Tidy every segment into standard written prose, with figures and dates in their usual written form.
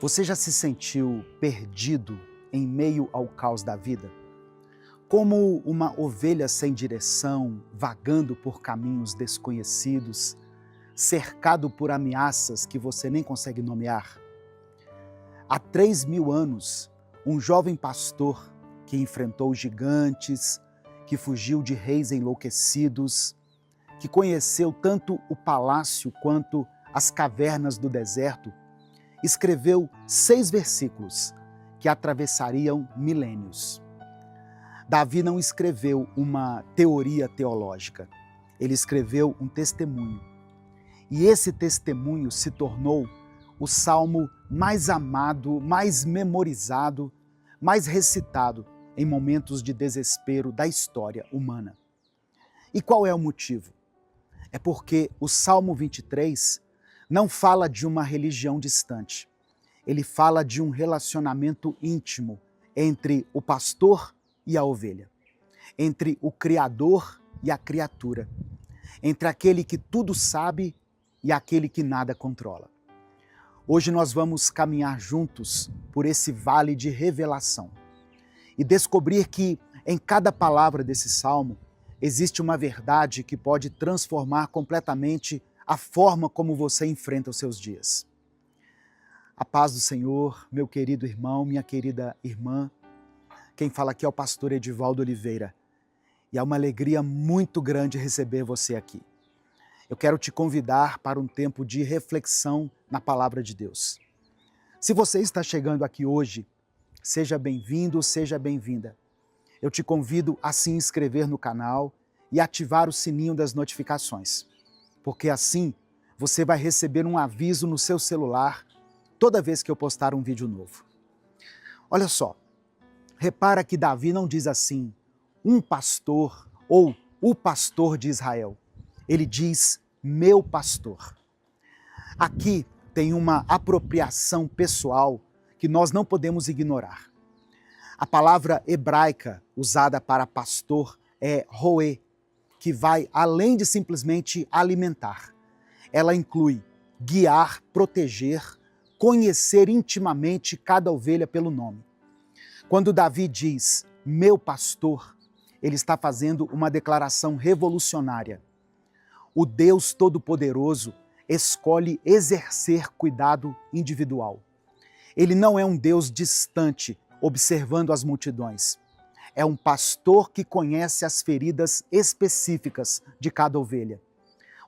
Você já se sentiu perdido em meio ao caos da vida? Como uma ovelha sem direção, vagando por caminhos desconhecidos, cercado por ameaças que você nem consegue nomear? Há 3.000 anos, um jovem pastor que enfrentou gigantes, que fugiu de reis enlouquecidos, que conheceu tanto o palácio quanto as cavernas do deserto, escreveu 6 versículos que atravessariam milênios. Davi não escreveu uma teoria teológica, ele escreveu um testemunho. E esse testemunho se tornou o salmo mais amado, mais memorizado, mais recitado em momentos de desespero da história humana. E qual é o motivo? É porque o Salmo 23 não fala de uma religião distante. Ele fala de um relacionamento íntimo entre o pastor e a ovelha, entre o Criador e a criatura, entre aquele que tudo sabe e aquele que nada controla. Hoje nós vamos caminhar juntos por esse vale de revelação e descobrir que em cada palavra desse salmo existe uma verdade que pode transformar completamente a forma como você enfrenta os seus dias. A paz do Senhor, meu querido irmão, minha querida irmã. Quem fala aqui é o pastor Edivaldo Oliveira. E é uma alegria muito grande receber você aqui. Eu quero te convidar para um tempo de reflexão na palavra de Deus. Se você está chegando aqui hoje, seja bem-vindo, seja bem-vinda. Eu te convido a se inscrever no canal e ativar o sininho das notificações, porque assim você vai receber um aviso no seu celular toda vez que eu postar um vídeo novo. Olha só, repara que Davi não diz assim, um pastor ou o pastor de Israel. Ele diz, meu pastor. Aqui tem uma apropriação pessoal que nós não podemos ignorar. A palavra hebraica usada para pastor é roê, que vai além de simplesmente alimentar. Ela inclui guiar, proteger, conhecer intimamente cada ovelha pelo nome. Quando Davi diz, meu pastor, ele está fazendo uma declaração revolucionária. O Deus Todo-Poderoso escolhe exercer cuidado individual. Ele não é um Deus distante, observando as multidões. É um pastor que conhece as feridas específicas de cada ovelha,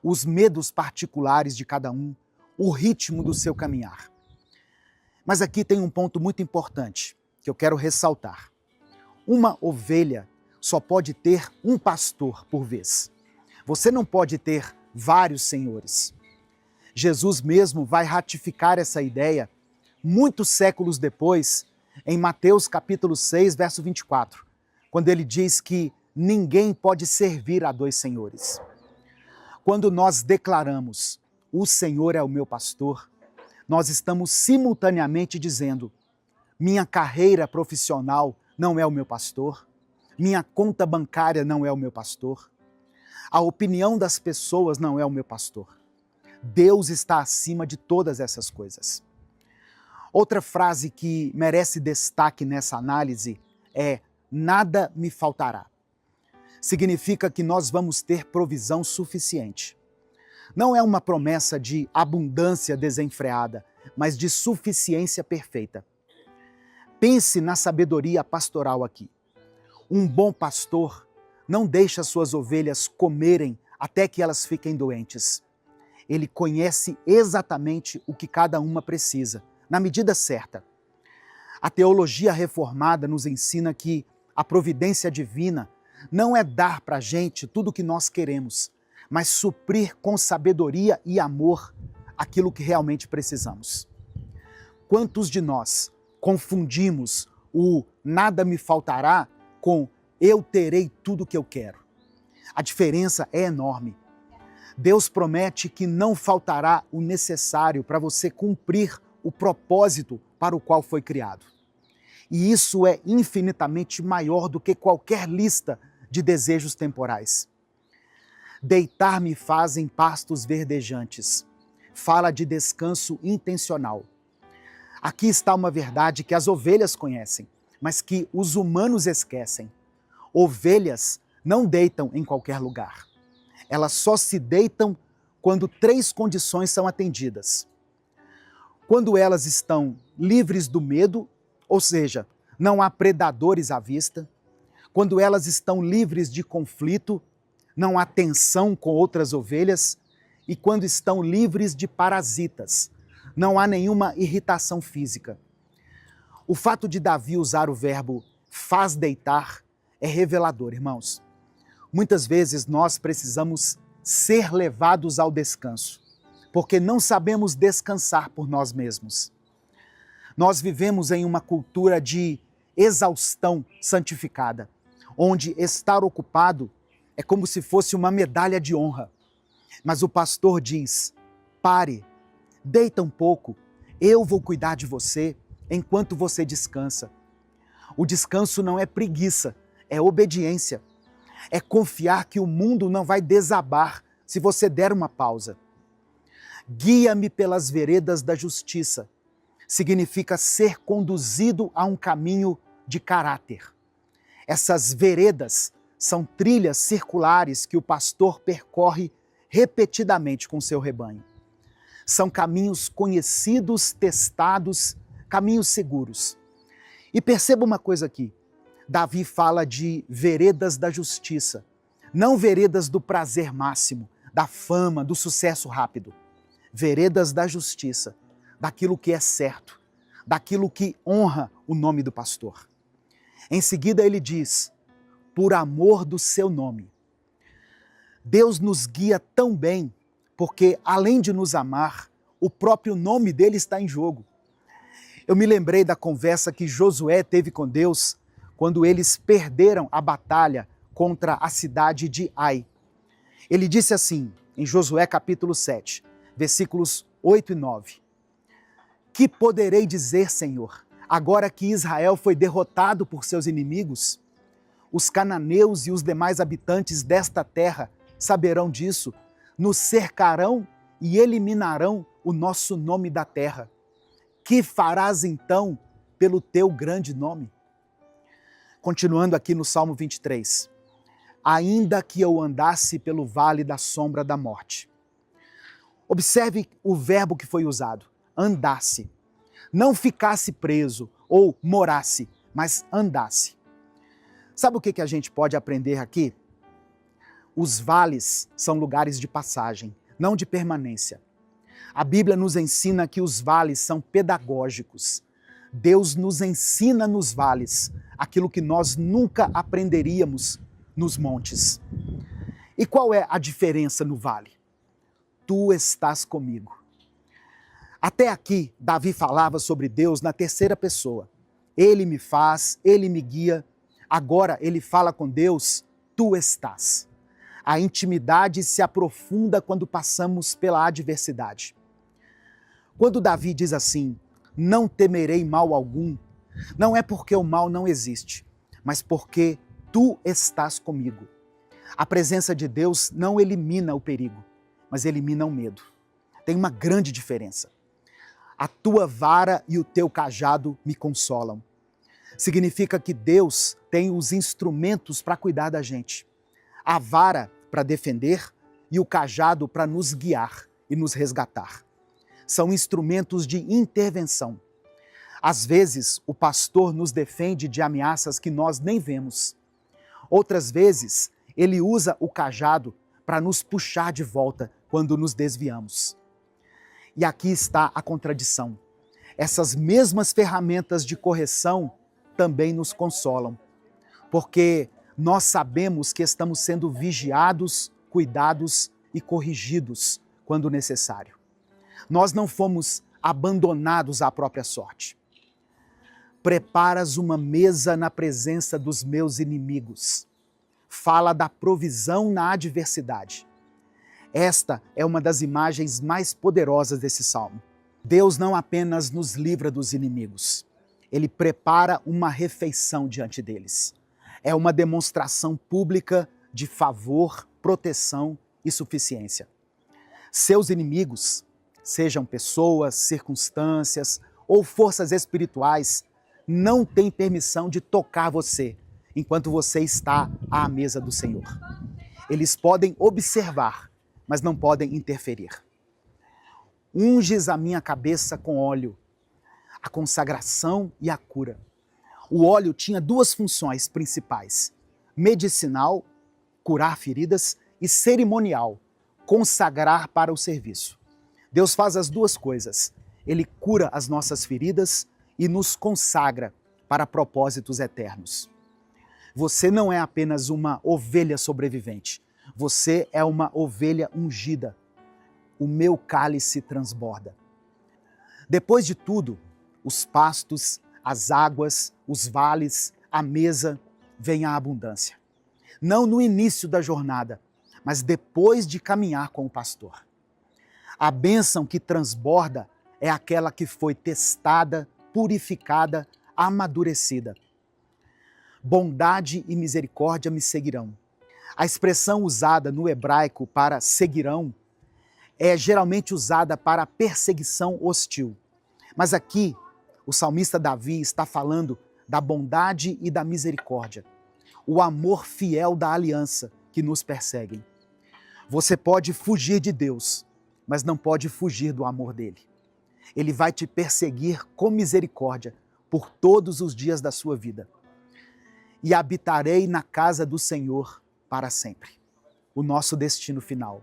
os medos particulares de cada um, o ritmo do seu caminhar. Mas aqui tem um ponto muito importante que eu quero ressaltar. Uma ovelha só pode ter um pastor por vez. Você não pode ter vários senhores. Jesus mesmo vai ratificar essa ideia muitos séculos depois, em Mateus capítulo 6, verso 24, quando ele diz que ninguém pode servir a 2 senhores. Quando nós declaramos, o Senhor é o meu pastor, nós estamos simultaneamente dizendo, minha carreira profissional não é o meu pastor, minha conta bancária não é o meu pastor, a opinião das pessoas não é o meu pastor. Deus está acima de todas essas coisas. Outra frase que merece destaque nessa análise é, nada me faltará. Significa que nós vamos ter provisão suficiente. Não é uma promessa de abundância desenfreada, mas de suficiência perfeita. Pense na sabedoria pastoral aqui. Um bom pastor não deixa suas ovelhas comerem até que elas fiquem doentes. Ele conhece exatamente o que cada uma precisa, na medida certa. A teologia reformada nos ensina que a providência divina não é dar para a gente tudo o que nós queremos, mas suprir com sabedoria e amor aquilo que realmente precisamos. Quantos de nós confundimos o nada me faltará com eu terei tudo o que eu quero? A diferença é enorme. Deus promete que não faltará o necessário para você cumprir o propósito para o qual foi criado. E isso é infinitamente maior do que qualquer lista de desejos temporais. Deitar-me faz em pastos verdejantes. Fala de descanso intencional. Aqui está uma verdade que as ovelhas conhecem, mas que os humanos esquecem. Ovelhas não deitam em qualquer lugar. Elas só se deitam quando 3 condições são atendidas. Quando elas estão livres do medo, ou seja, não há predadores à vista. Quando elas estão livres de conflito, não há tensão com outras ovelhas. E quando estão livres de parasitas, não há nenhuma irritação física. O fato de Davi usar o verbo faz deitar é revelador, irmãos. Muitas vezes nós precisamos ser levados ao descanso, porque não sabemos descansar por nós mesmos. Nós vivemos em uma cultura de exaustão santificada, onde estar ocupado é como se fosse uma medalha de honra. Mas o pastor diz: pare, deita um pouco, eu vou cuidar de você enquanto você descansa. O descanso não é preguiça, é obediência. É confiar que o mundo não vai desabar se você der uma pausa. Guia-me pelas veredas da justiça. Significa ser conduzido a um caminho de caráter. Essas veredas são trilhas circulares que o pastor percorre repetidamente com seu rebanho. São caminhos conhecidos, testados, caminhos seguros. E perceba uma coisa aqui. Davi fala de veredas da justiça, não veredas do prazer máximo, da fama, do sucesso rápido. Veredas da justiça, daquilo que é certo, daquilo que honra o nome do pastor. Em seguida ele diz: por amor do seu nome. Deus nos guia tão bem, porque além de nos amar, o próprio nome dele está em jogo. Eu me lembrei da conversa que Josué teve com Deus quando eles perderam a batalha contra a cidade de Ai. Ele disse assim, em Josué capítulo 7, versículos 8 e 9. Que poderei dizer, Senhor, agora que Israel foi derrotado por seus inimigos? Os cananeus e os demais habitantes desta terra saberão disso, nos cercarão e eliminarão o nosso nome da terra. Que farás então pelo teu grande nome? Continuando aqui no Salmo 23. Ainda que eu andasse pelo vale da sombra da morte. Observe o verbo que foi usado, andasse. Não ficasse preso ou morasse, mas andasse. Sabe o que a gente pode aprender aqui? Os vales são lugares de passagem, não de permanência. A Bíblia nos ensina que os vales são pedagógicos. Deus nos ensina nos vales aquilo que nós nunca aprenderíamos nos montes. E qual é a diferença no vale? Tu estás comigo. Até aqui, Davi falava sobre Deus na terceira pessoa. Ele me faz, ele me guia. Agora ele fala com Deus, tu estás. A intimidade se aprofunda quando passamos pela adversidade. Quando Davi diz assim, não temerei mal algum, não é porque o mal não existe, mas porque tu estás comigo. A presença de Deus não elimina o perigo, mas elimina o medo. Tem uma grande diferença. A tua vara e o teu cajado me consolam. Significa que Deus tem os instrumentos para cuidar da gente. A vara para defender e o cajado para nos guiar e nos resgatar. São instrumentos de intervenção. Às vezes, o pastor nos defende de ameaças que nós nem vemos. Outras vezes, ele usa o cajado para nos puxar de volta quando nos desviamos. E aqui está a contradição. Essas mesmas ferramentas de correção também nos consolam, porque nós sabemos que estamos sendo vigiados, cuidados e corrigidos quando necessário. Nós não fomos abandonados à própria sorte. Preparas uma mesa na presença dos meus inimigos. Fala da provisão na adversidade. Esta é uma das imagens mais poderosas desse salmo. Deus não apenas nos livra dos inimigos, Ele prepara uma refeição diante deles. É uma demonstração pública de favor, proteção e suficiência. Seus inimigos, sejam pessoas, circunstâncias ou forças espirituais não têm permissão de tocar você enquanto você está à mesa do Senhor. Eles podem observar, mas não podem interferir. Unges a minha cabeça com óleo, a consagração e a cura. O óleo tinha duas funções principais: medicinal, curar feridas, e cerimonial, consagrar para o serviço. Deus faz as duas coisas. Ele cura as nossas feridas e nos consagra para propósitos eternos. Você não é apenas uma ovelha sobrevivente. Você é uma ovelha ungida. O meu cálice transborda. Depois de tudo, os pastos, as águas, os vales, a mesa, vem a abundância. Não no início da jornada, mas depois de caminhar com o pastor. A bênção que transborda é aquela que foi testada, purificada, amadurecida. Bondade e misericórdia me seguirão. A expressão usada no hebraico para seguirão é geralmente usada para perseguição hostil. Mas aqui, o salmista Davi está falando da bondade e da misericórdia, o amor fiel da aliança que nos perseguem. Você pode fugir de Deus, mas não pode fugir do amor dele. Ele vai te perseguir com misericórdia por todos os dias da sua vida. E habitarei na casa do Senhor para sempre. O nosso destino final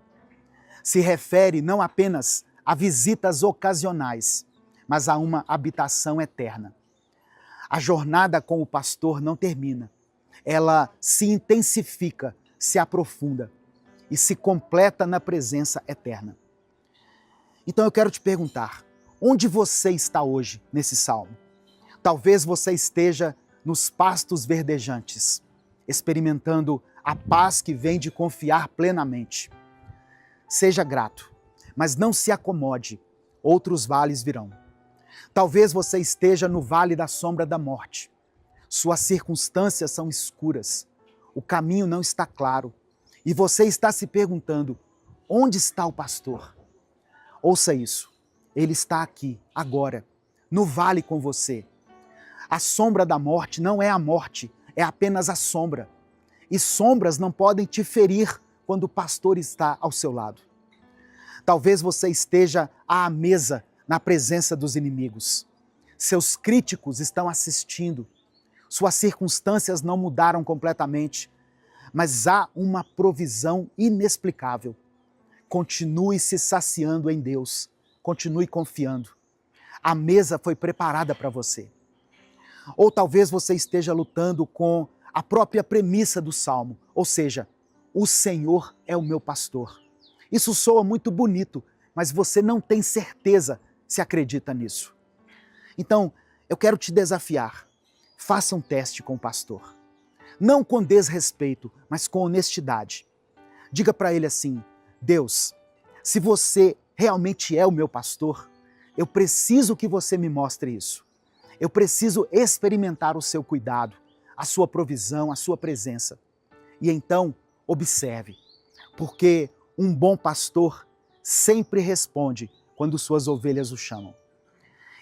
se refere não apenas a visitas ocasionais, mas a uma habitação eterna. A jornada com o pastor não termina. Ela se intensifica, se aprofunda e se completa na presença eterna. Então eu quero te perguntar, onde você está hoje nesse salmo? Talvez você esteja nos pastos verdejantes, experimentando a paz que vem de confiar plenamente. Seja grato, mas não se acomode, outros vales virão. Talvez você esteja no vale da sombra da morte. Suas circunstâncias são escuras, o caminho não está claro e você está se perguntando, onde está o pastor? Ouça isso, ele está aqui, agora, no vale com você. A sombra da morte não é a morte, é apenas a sombra. E sombras não podem te ferir quando o pastor está ao seu lado. Talvez você esteja à mesa na presença dos inimigos. Seus críticos estão assistindo. Suas circunstâncias não mudaram completamente, mas há uma provisão inexplicável. Continue se saciando em Deus. Continue confiando. A mesa foi preparada para você. Ou talvez você esteja lutando com a própria premissa do Salmo, ou seja, o Senhor é o meu pastor. Isso soa muito bonito, mas você não tem certeza se acredita nisso. Então, eu quero te desafiar. Faça um teste com o pastor. Não com desrespeito, mas com honestidade. Diga para ele assim, Deus, se você realmente é o meu pastor, eu preciso que você me mostre isso. Eu preciso experimentar o seu cuidado, a sua provisão, a sua presença. E então, observe, porque um bom pastor sempre responde quando suas ovelhas o chamam.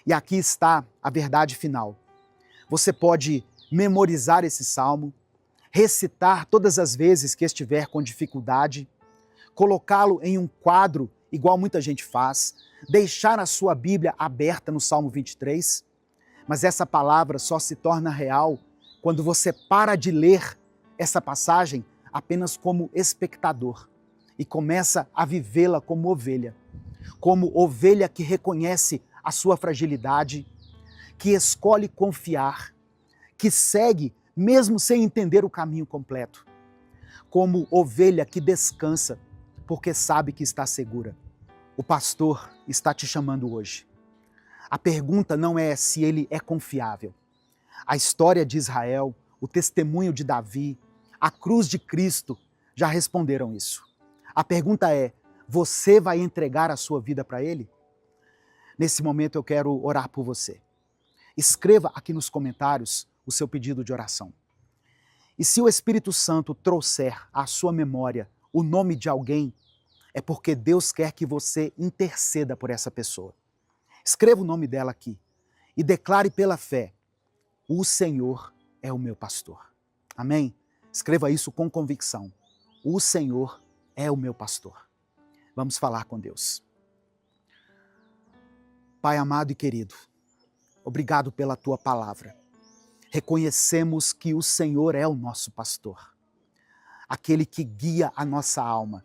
E aqui está a verdade final. Você pode memorizar esse salmo, recitar todas as vezes que estiver com dificuldade, colocá-lo em um quadro, igual muita gente faz, deixar a sua Bíblia aberta no Salmo 23, mas essa palavra só se torna real quando você para de ler essa passagem apenas como espectador e começa a vivê-la como ovelha que reconhece a sua fragilidade, que escolhe confiar, que segue mesmo sem entender o caminho completo, como ovelha que descansa porque sabe que está segura. O pastor está te chamando hoje. A pergunta não é se ele é confiável. A história de Israel, o testemunho de Davi, a cruz de Cristo já responderam isso. A pergunta é, você vai entregar a sua vida para ele? Nesse momento eu quero orar por você. Escreva aqui nos comentários o seu pedido de oração. E se o Espírito Santo trouxer à sua memória o nome de alguém, é porque Deus quer que você interceda por essa pessoa. Escreva o nome dela aqui. e declare pela fé: o Senhor é o meu pastor. Amém? Escreva isso com convicção. O Senhor é o meu pastor. Vamos falar com Deus. Pai amado e querido, obrigado pela tua palavra. Reconhecemos que o Senhor é o nosso pastor, aquele que guia a nossa alma.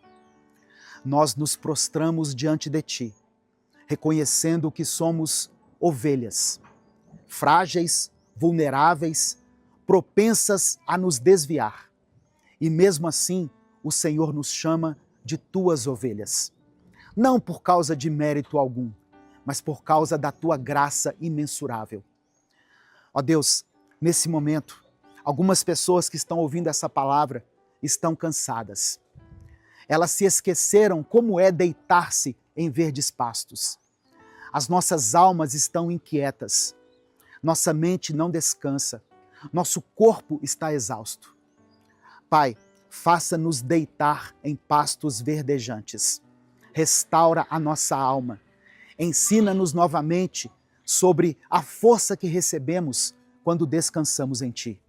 Nós nos prostramos diante de ti, reconhecendo que somos ovelhas, frágeis, vulneráveis, propensas a nos desviar. E mesmo assim, o Senhor nos chama de tuas ovelhas. Não por causa de mérito algum, mas por causa da tua graça imensurável. Ó Deus, nesse momento, algumas pessoas que estão ouvindo essa palavra estão cansadas. Elas se esqueceram como é deitar-se em verdes pastos. As nossas almas estão inquietas. Nossa mente não descansa. Nosso corpo está exausto. Pai, faça-nos deitar em pastos verdejantes. Restaura a nossa alma. Ensina-nos novamente sobre a força que recebemos quando descansamos em Ti.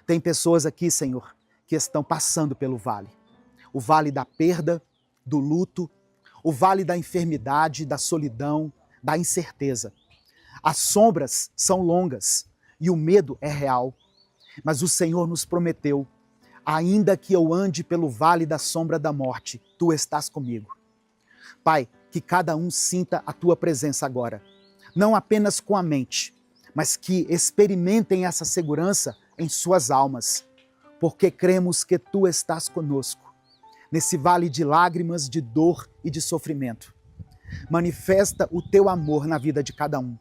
Tem pessoas aqui, Senhor, que estão passando pelo vale. O vale da perda, do luto, o vale da enfermidade, da solidão, da incerteza. As sombras são longas e o medo é real, mas o Senhor nos prometeu: ainda que eu ande pelo vale da sombra da morte, Tu estás comigo. Pai, que cada um sinta a Tua presença agora, não apenas com a mente, mas que experimentem essa segurança em suas almas, porque cremos que Tu estás conosco, nesse vale de lágrimas, de dor e de sofrimento. Manifesta o Teu amor na vida de cada um.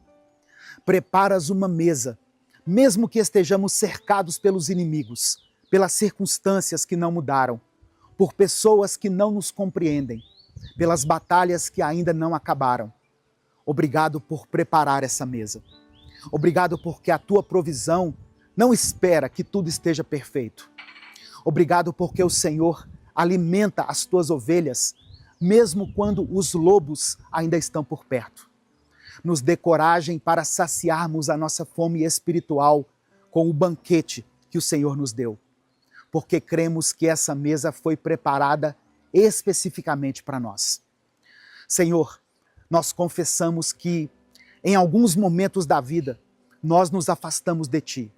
Preparas uma mesa, mesmo que estejamos cercados pelos inimigos, pelas circunstâncias que não mudaram, por pessoas que não nos compreendem, pelas batalhas que ainda não acabaram. Obrigado por preparar essa mesa. Obrigado porque a Tua provisão não espera que tudo esteja perfeito. Obrigado porque o Senhor alimenta as Tuas ovelhas, mesmo quando os lobos ainda estão por perto. Nos dê coragem para saciarmos a nossa fome espiritual com o banquete que o Senhor nos deu, porque cremos que essa mesa foi preparada especificamente para nós. Senhor, nós confessamos que em alguns momentos da vida nós nos afastamos de Ti.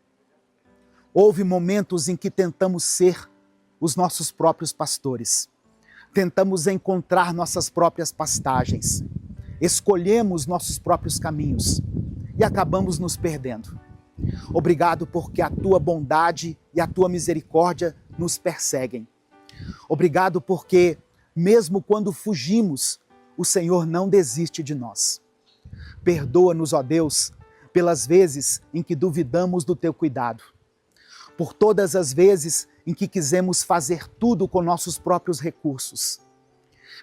Houve momentos em que tentamos ser os nossos próprios pastores, tentamos encontrar nossas próprias pastagens, escolhemos nossos próprios caminhos e acabamos nos perdendo. Obrigado porque a Tua bondade e a Tua misericórdia nos perseguem. Obrigado porque, mesmo quando fugimos, o Senhor não desiste de nós. Perdoa-nos, ó Deus, pelas vezes em que duvidamos do Teu cuidado, por todas as vezes em que quisemos fazer tudo com nossos próprios recursos,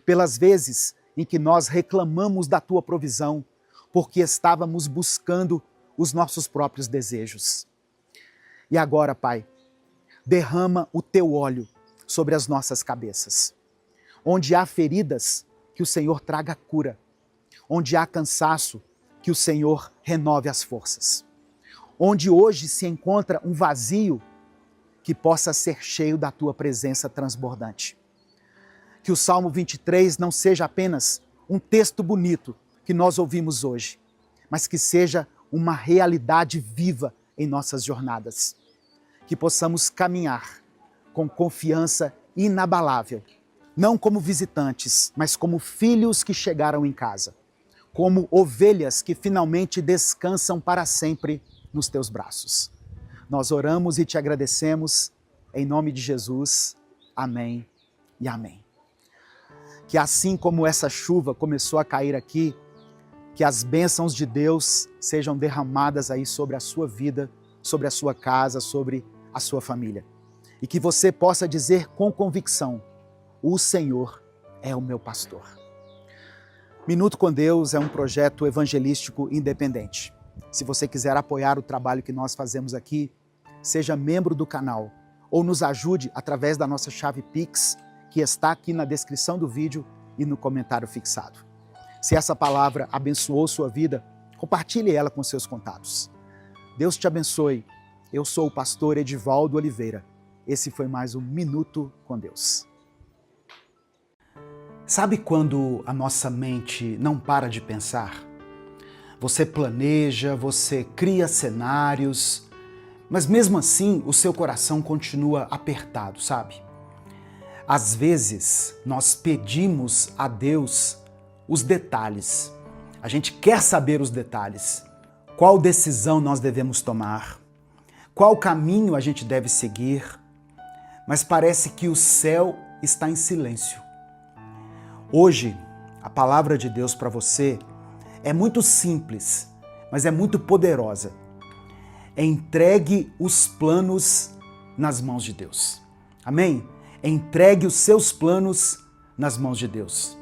pelas vezes em que nós reclamamos da Tua provisão, porque estávamos buscando os nossos próprios desejos. E agora, Pai, derrama o Teu óleo sobre as nossas cabeças. Onde há feridas, que o Senhor traga cura. Onde há cansaço, que o Senhor renove as forças. Onde hoje se encontra um vazio, que possa ser cheio da Tua presença transbordante. Que o Salmo 23 não seja apenas um texto bonito que nós ouvimos hoje, mas que seja uma realidade viva em nossas jornadas. Que possamos caminhar com confiança inabalável, não como visitantes, mas como filhos que chegaram em casa, como ovelhas que finalmente descansam para sempre nos Teus braços. Nós oramos e Te agradecemos, em nome de Jesus. Amém e amém. Que assim como essa chuva começou a cair aqui, que as bênçãos de Deus sejam derramadas aí sobre a sua vida, sobre a sua casa, sobre a sua família. E que você possa dizer com convicção: o Senhor é o meu pastor. Minuto com Deus é um projeto evangelístico independente. Se você quiser apoiar o trabalho que nós fazemos aqui, seja membro do canal ou nos ajude através da nossa chave Pix, que está aqui na descrição do vídeo e no comentário fixado. Se essa palavra abençoou sua vida, Compartilhe ela com seus contatos. Deus te abençoe. Eu sou o pastor Edivaldo Oliveira. Esse foi mais um Minuto com Deus. Sabe quando a nossa mente não para de pensar? Você planeja, você cria cenários, mas mesmo assim o seu coração continua apertado, sabe? Às vezes nós pedimos a Deus os detalhes. A gente quer saber os detalhes. Qual decisão nós devemos tomar? Qual caminho a gente deve seguir? Mas parece que o céu está em silêncio. Hoje, a palavra de Deus para você é muito simples, mas é muito poderosa. Entregue os planos nas mãos de Deus. Amém? Entregue os seus planos nas mãos de Deus.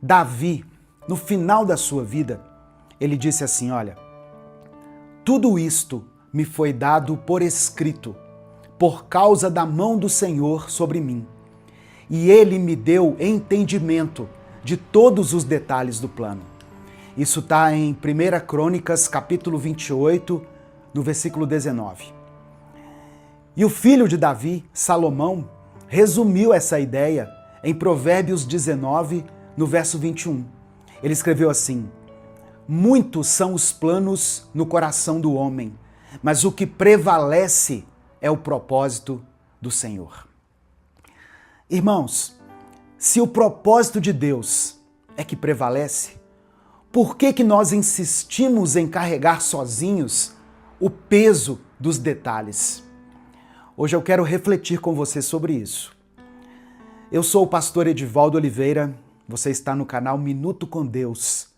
Davi, no final da sua vida, ele disse assim, olha, tudo isto me foi dado por escrito, por causa da mão do Senhor sobre mim. E ele me deu entendimento de todos os detalhes do plano. Isso está em 1 Crônicas, capítulo 28, no versículo 19. E o filho de Davi, Salomão, resumiu essa ideia em Provérbios 19, no verso 21. Ele escreveu assim, muitos são os planos no coração do homem, mas o que prevalece é o propósito do Senhor. Irmãos, se o propósito de Deus é que prevalece, por que nós insistimos em carregar sozinhos o peso dos detalhes? Hoje eu quero refletir com você sobre isso. Eu sou o pastor Edivaldo Oliveira, você está no canal Minuto com Deus.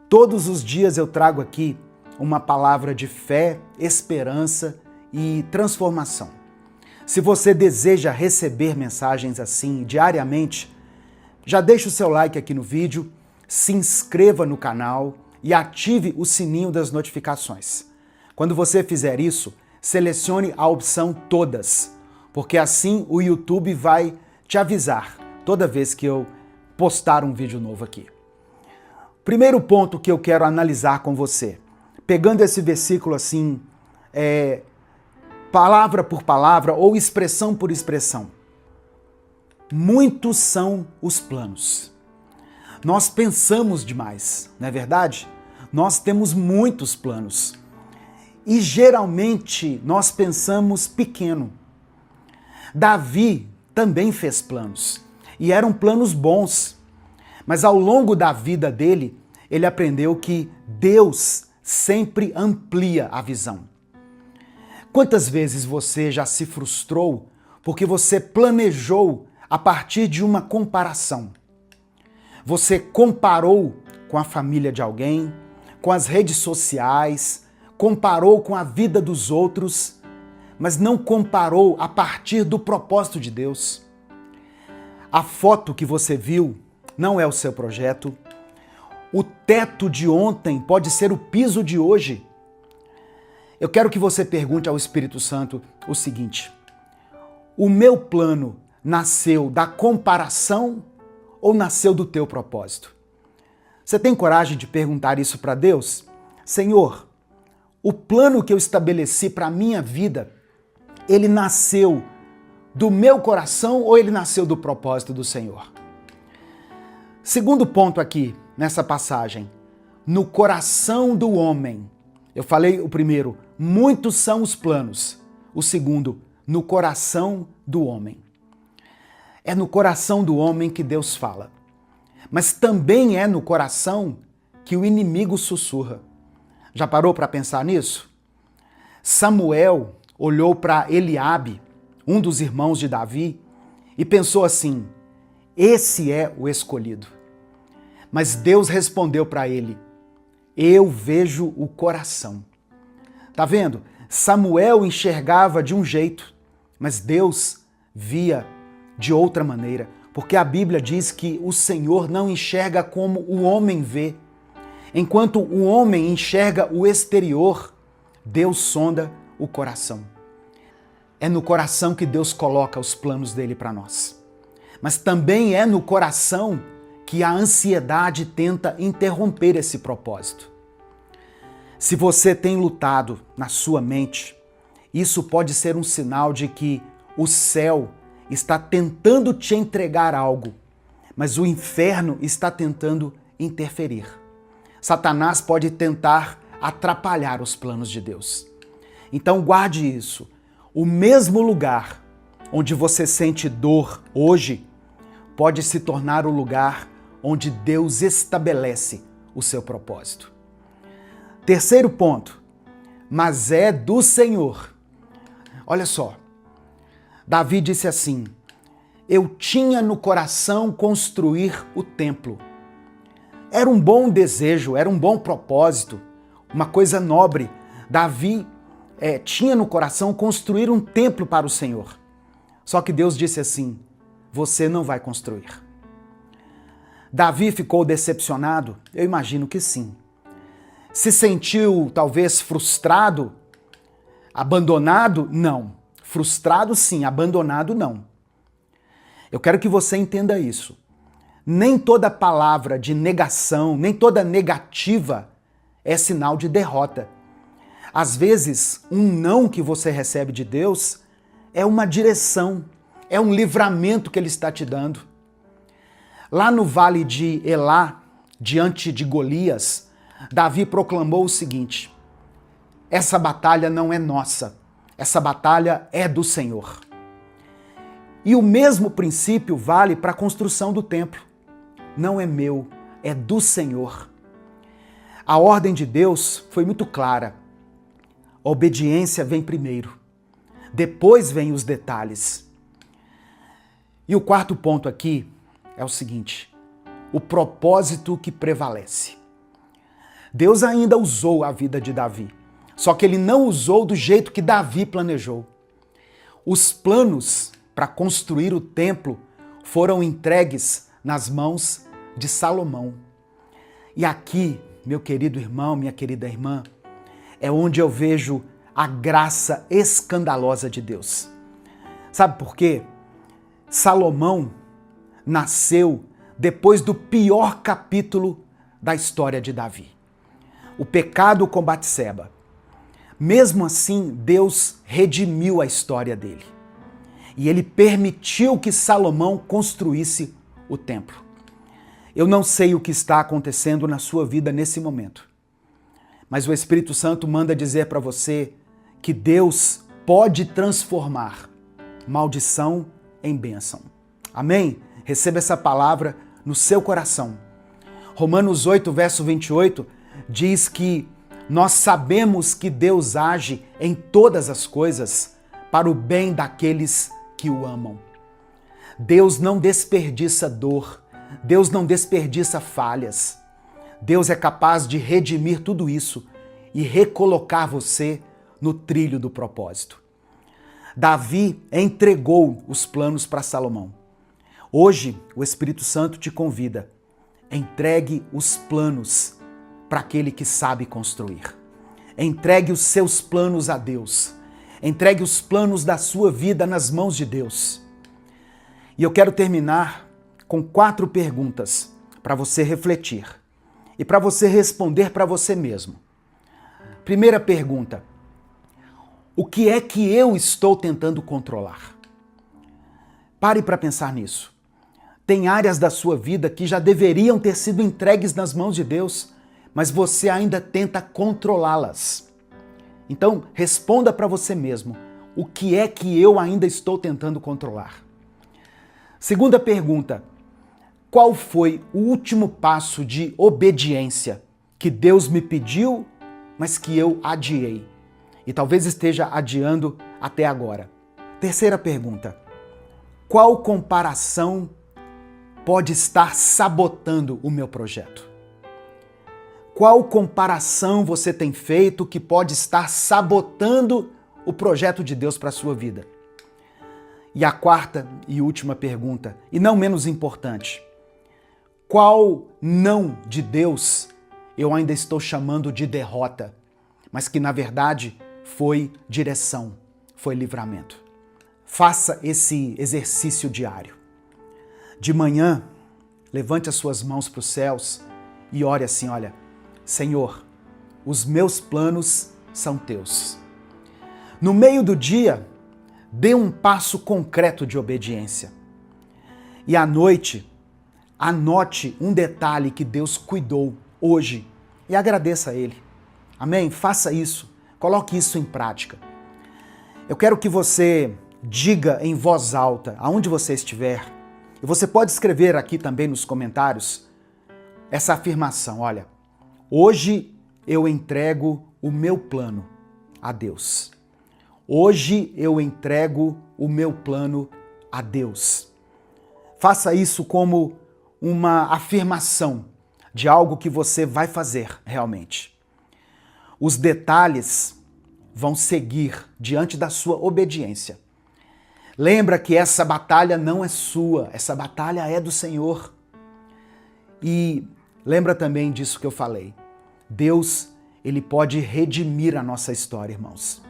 Todos os dias eu trago aqui uma palavra de fé, esperança e transformação. Se você deseja receber mensagens assim diariamente, já deixa o seu like aqui no vídeo, se inscreva no canal e ative o sininho das notificações. Quando você fizer isso, selecione a opção Todas, porque assim o YouTube vai te avisar toda vez que eu postar um vídeo novo aqui. Primeiro ponto que eu quero analisar com você, pegando esse versículo assim, palavra por palavra ou expressão por expressão. Muitos são os planos. Nós pensamos demais, não é verdade? Nós temos muitos planos. E geralmente nós pensamos pequeno. Davi também fez planos. E eram planos bons. Mas ao longo da vida dele, ele aprendeu que Deus sempre amplia a visão. Quantas vezes você já se frustrou porque você planejou a partir de uma comparação? Você comparou com a família de alguém, com as redes sociais, comparou com a vida dos outros, mas não comparou a partir do propósito de Deus. A foto que você viu não é o seu projeto. O teto de ontem pode ser o piso de hoje. Eu quero que você pergunte ao Espírito Santo o seguinte: o meu plano nasceu da comparação ou nasceu do teu propósito? Você tem coragem de perguntar isso para Deus? Senhor, o plano que eu estabeleci para a minha vida, ele nasceu do meu coração ou ele nasceu do propósito do Senhor? Segundo ponto aqui, nessa passagem, no coração do homem. Eu falei o primeiro, muitos são os planos. O segundo, no coração do homem. É no coração do homem que Deus fala. Mas também é no coração que o inimigo sussurra. Já parou para pensar nisso? Samuel olhou para Eliabe, um dos irmãos de Davi, e pensou assim: esse é o escolhido. Mas Deus respondeu para ele: eu vejo o coração. Tá vendo? Samuel enxergava de um jeito, mas Deus via de outra maneira, porque a Bíblia diz que o Senhor não enxerga como o homem vê. Enquanto o homem enxerga o exterior, Deus sonda o coração. É no coração que Deus coloca os planos dele para nós. Mas também é no coração que a ansiedade tenta interromper esse propósito. Se você tem lutado na sua mente, isso pode ser um sinal de que o céu está tentando te entregar algo, mas o inferno está tentando interferir. Satanás pode tentar atrapalhar os planos de Deus. Então guarde isso. O mesmo lugar onde você sente dor hoje pode se tornar o lugar onde Deus estabelece o seu propósito. Terceiro ponto, mas é do Senhor. Olha só, Davi disse assim: eu tinha no coração construir o templo. Era um bom desejo, era um bom propósito, uma coisa nobre. Davi tinha no coração construir um templo para o Senhor. Só que Deus disse assim: você não vai construir. Davi ficou decepcionado? Eu imagino que sim. Se sentiu talvez frustrado? Abandonado? Não. Frustrado sim, abandonado não. Eu quero que você entenda isso. Nem toda palavra de negação, nem toda negativa é sinal de derrota. Às vezes, um não que você recebe de Deus é uma direção, é um livramento que Ele está te dando. Lá no vale de Elá, diante de Golias, Davi proclamou o seguinte: essa batalha não é nossa, essa batalha é do Senhor. E o mesmo princípio vale para a construção do templo. Não é meu, é do Senhor. A ordem de Deus foi muito clara. A obediência vem primeiro, depois vem os detalhes. E o quarto ponto aqui é o seguinte: o propósito que prevalece. Deus ainda usou a vida de Davi, só que ele não usou do jeito que Davi planejou. Os planos para construir o templo foram entregues nas mãos de Salomão. E aqui, meu querido irmão, minha querida irmã, é onde eu vejo a graça escandalosa de Deus. Sabe por quê? Salomão nasceu depois do pior capítulo da história de Davi. O pecado com Batseba. Mesmo assim, Deus redimiu a história dele. E ele permitiu que Salomão construísse o templo. Eu não sei o que está acontecendo na sua vida nesse momento, mas o Espírito Santo manda dizer para você que Deus pode transformar maldição em bênção. Amém? Receba essa palavra no seu coração. Romanos 8, verso 28, diz que nós sabemos que Deus age em todas as coisas para o bem daqueles que o amam. Deus não desperdiça dor, Deus não desperdiça falhas. Deus é capaz de redimir tudo isso e recolocar você no trilho do propósito. Davi entregou os planos para Salomão. Hoje, o Espírito Santo te convida: entregue os planos para aquele que sabe construir. Entregue os seus planos a Deus. Entregue os planos da sua vida nas mãos de Deus. E eu quero terminar com 4 perguntas para você refletir e para você responder para você mesmo. Primeira pergunta: o que é que eu estou tentando controlar? Pare para pensar nisso. Tem áreas da sua vida que já deveriam ter sido entregues nas mãos de Deus, mas você ainda tenta controlá-las. Então, responda para você mesmo: o que é que eu ainda estou tentando controlar? Segunda pergunta: qual foi o último passo de obediência que Deus me pediu, mas que eu adiei? E talvez esteja adiando até agora. Terceira pergunta: qual comparação pode estar sabotando o meu projeto? Qual comparação você tem feito que pode estar sabotando o projeto de Deus para a sua vida? E a quarta e última pergunta, e não menos importante: qual não de Deus eu ainda estou chamando de derrota, mas que na verdade foi direção, foi livramento? Faça esse exercício diário. De manhã, levante as suas mãos para os céus e ore assim: olha, Senhor, os meus planos são teus. No meio do dia, dê um passo concreto de obediência. E à noite, anote um detalhe que Deus cuidou hoje e agradeça a Ele. Amém? Faça isso, coloque isso em prática. Eu quero que você diga em voz alta, aonde você estiver, e você pode escrever aqui também nos comentários essa afirmação, olha, hoje eu entrego o meu plano a Deus. Hoje eu entrego o meu plano a Deus. Faça isso como uma afirmação de algo que você vai fazer realmente. Os detalhes vão seguir diante da sua obediência. Lembra que essa batalha não é sua, essa batalha é do Senhor. E lembra também disso que eu falei. Deus, Ele pode redimir a nossa história, irmãos,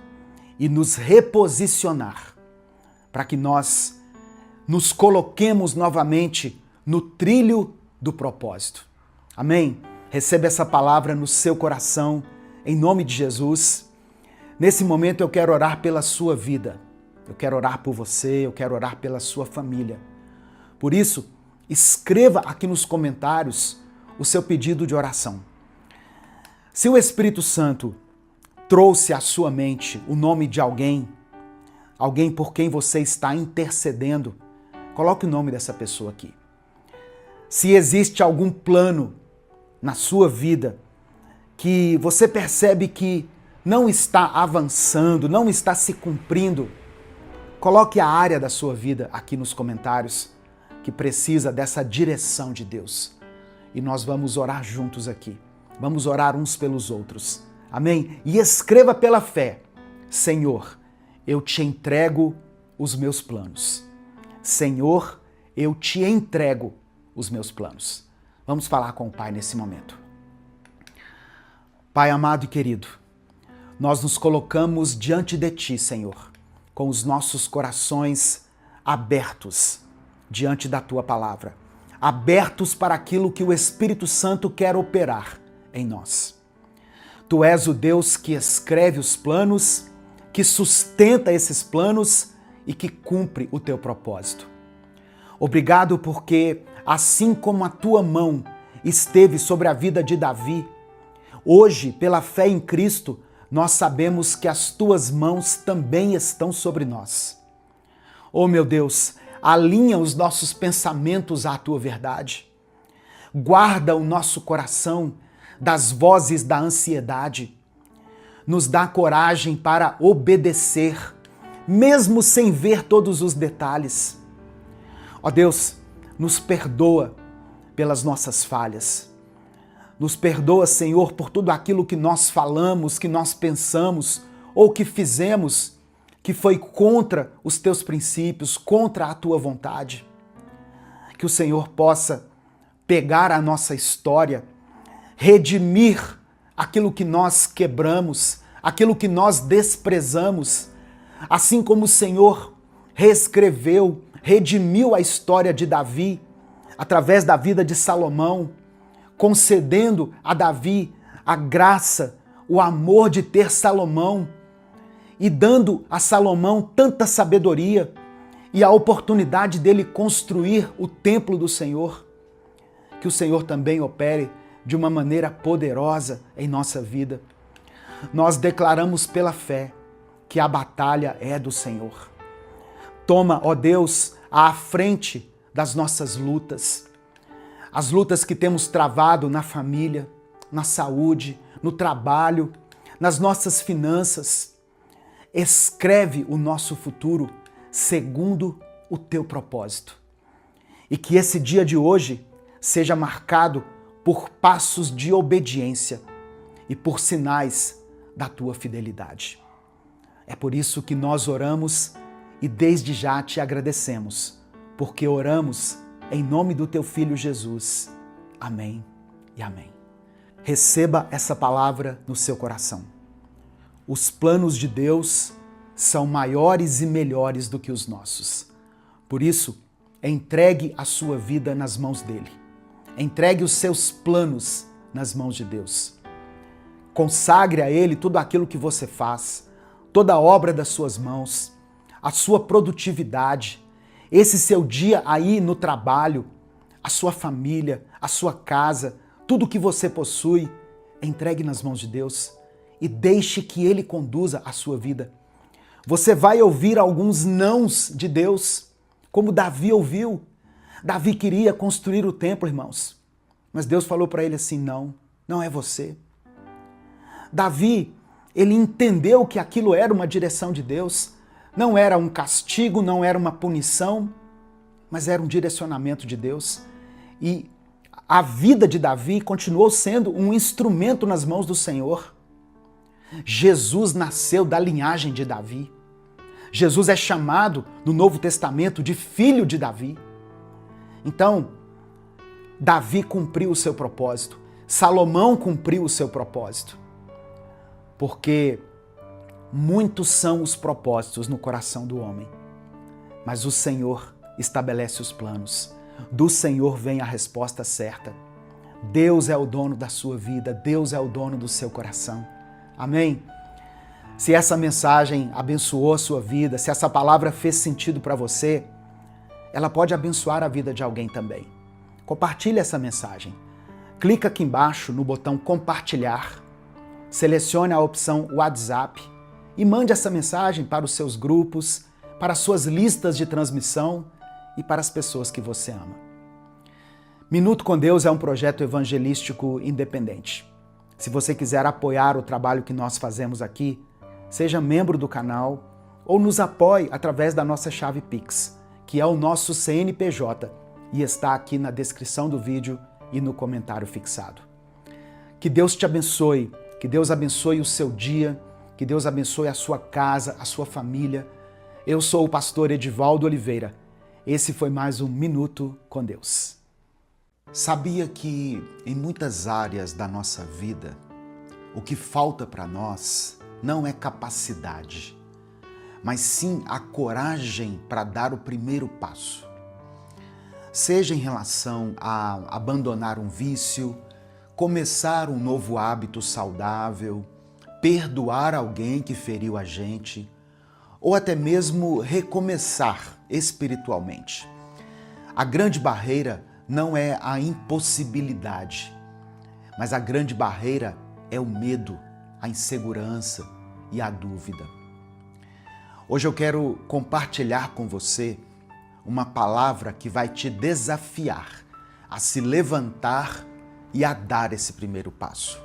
e nos reposicionar para que nós nos coloquemos novamente no trilho do propósito. Amém? Receba essa palavra no seu coração, em nome de Jesus. Nesse momento eu quero orar pela sua vida. Eu quero orar por você, eu quero orar pela sua família. Por isso, escreva aqui nos comentários o seu pedido de oração. Se o Espírito Santo trouxe à sua mente o nome de alguém por quem você está intercedendo, coloque o nome dessa pessoa aqui. Se existe algum plano na sua vida que você percebe que não está avançando, não está se cumprindo, coloque a área da sua vida aqui nos comentários que precisa dessa direção de Deus. E nós vamos orar juntos aqui. Vamos orar uns pelos outros. Amém? E escreva pela fé: Senhor, eu te entrego os meus planos. Senhor, eu te entrego os meus planos. Vamos falar com o Pai nesse momento. Pai amado e querido, nós nos colocamos diante de Ti, Senhor, com os nossos corações abertos diante da Tua palavra, abertos para aquilo que o Espírito Santo quer operar em nós. Tu és o Deus que escreve os planos, que sustenta esses planos e que cumpre o Teu propósito. Obrigado porque, assim como a Tua mão esteve sobre a vida de Davi, hoje, pela fé em Cristo, nós sabemos que as Tuas mãos também estão sobre nós. Oh meu Deus, alinha os nossos pensamentos à Tua verdade. Guarda o nosso coração das vozes da ansiedade. Nos dá coragem para obedecer, mesmo sem ver todos os detalhes. Ó Deus, nos perdoa pelas nossas falhas. Nos perdoa, Senhor, por tudo aquilo que nós falamos, que nós pensamos ou que fizemos que foi contra os Teus princípios, contra a Tua vontade. Que o Senhor possa pegar a nossa história, redimir aquilo que nós quebramos, aquilo que nós desprezamos, assim como o Senhor reescreveu, redimiu a história de Davi através da vida de Salomão, concedendo a Davi a graça, o amor de ter Salomão e dando a Salomão tanta sabedoria e a oportunidade dele construir o templo do Senhor. Que o Senhor também opere de uma maneira poderosa em nossa vida. Nós declaramos pela fé que a batalha é do Senhor. Toma, ó Deus, à frente das nossas lutas. As lutas que temos travado na família, na saúde, no trabalho, nas nossas finanças. Escreve o nosso futuro segundo o Teu propósito. E que esse dia de hoje seja marcado por passos de obediência e por sinais da Tua fidelidade. É por isso que nós oramos e desde já Te agradecemos, porque oramos em nome do Teu Filho Jesus. Amém e amém. Receba essa palavra no seu coração. Os planos de Deus são maiores e melhores do que os nossos. Por isso, entregue a sua vida nas mãos dele. Entregue os seus planos nas mãos de Deus. Consagre a Ele tudo aquilo que você faz, toda a obra das suas mãos, a sua produtividade, esse seu dia aí no trabalho, a sua família, a sua casa, tudo que você possui, entregue nas mãos de Deus e deixe que Ele conduza a sua vida. Você vai ouvir alguns nãos de Deus, como Davi ouviu. Davi queria construir o templo, irmãos, mas Deus falou para ele assim, não é você. Davi, ele entendeu que aquilo era uma direção de Deus, não era um castigo, não era uma punição, mas era um direcionamento de Deus. E a vida de Davi continuou sendo um instrumento nas mãos do Senhor. Jesus nasceu da linhagem de Davi. Jesus é chamado no Novo Testamento de filho de Davi. Então, Davi cumpriu o seu propósito, Salomão cumpriu o seu propósito, porque muitos são os propósitos no coração do homem, mas o Senhor estabelece os planos. Do Senhor vem a resposta certa. Deus é o dono da sua vida, Deus é o dono do seu coração. Amém? Se essa mensagem abençoou a sua vida, se essa palavra fez sentido para você, ela pode abençoar a vida de alguém também. Compartilhe essa mensagem. Clica aqui embaixo no botão compartilhar, selecione a opção WhatsApp e mande essa mensagem para os seus grupos, para as suas listas de transmissão e para as pessoas que você ama. Minuto com Deus é um projeto evangelístico independente. Se você quiser apoiar o trabalho que nós fazemos aqui, seja membro do canal ou nos apoie através da nossa chave Pix, que é o nosso CNPJ e está aqui na descrição do vídeo e no comentário fixado. Que Deus te abençoe, que Deus abençoe o seu dia, que Deus abençoe a sua casa, a sua família. Eu sou o pastor Edivaldo Oliveira. Esse foi mais um Minuto com Deus. Sabia que em muitas áreas da nossa vida, o que falta para nós não é capacidade, mas sim a coragem para dar o primeiro passo. Seja em relação a abandonar um vício, começar um novo hábito saudável, perdoar alguém que feriu a gente, ou até mesmo recomeçar espiritualmente. A grande barreira não é a impossibilidade, mas a grande barreira é o medo, a insegurança e a dúvida. Hoje eu quero compartilhar com você uma palavra que vai te desafiar a se levantar e a dar esse primeiro passo.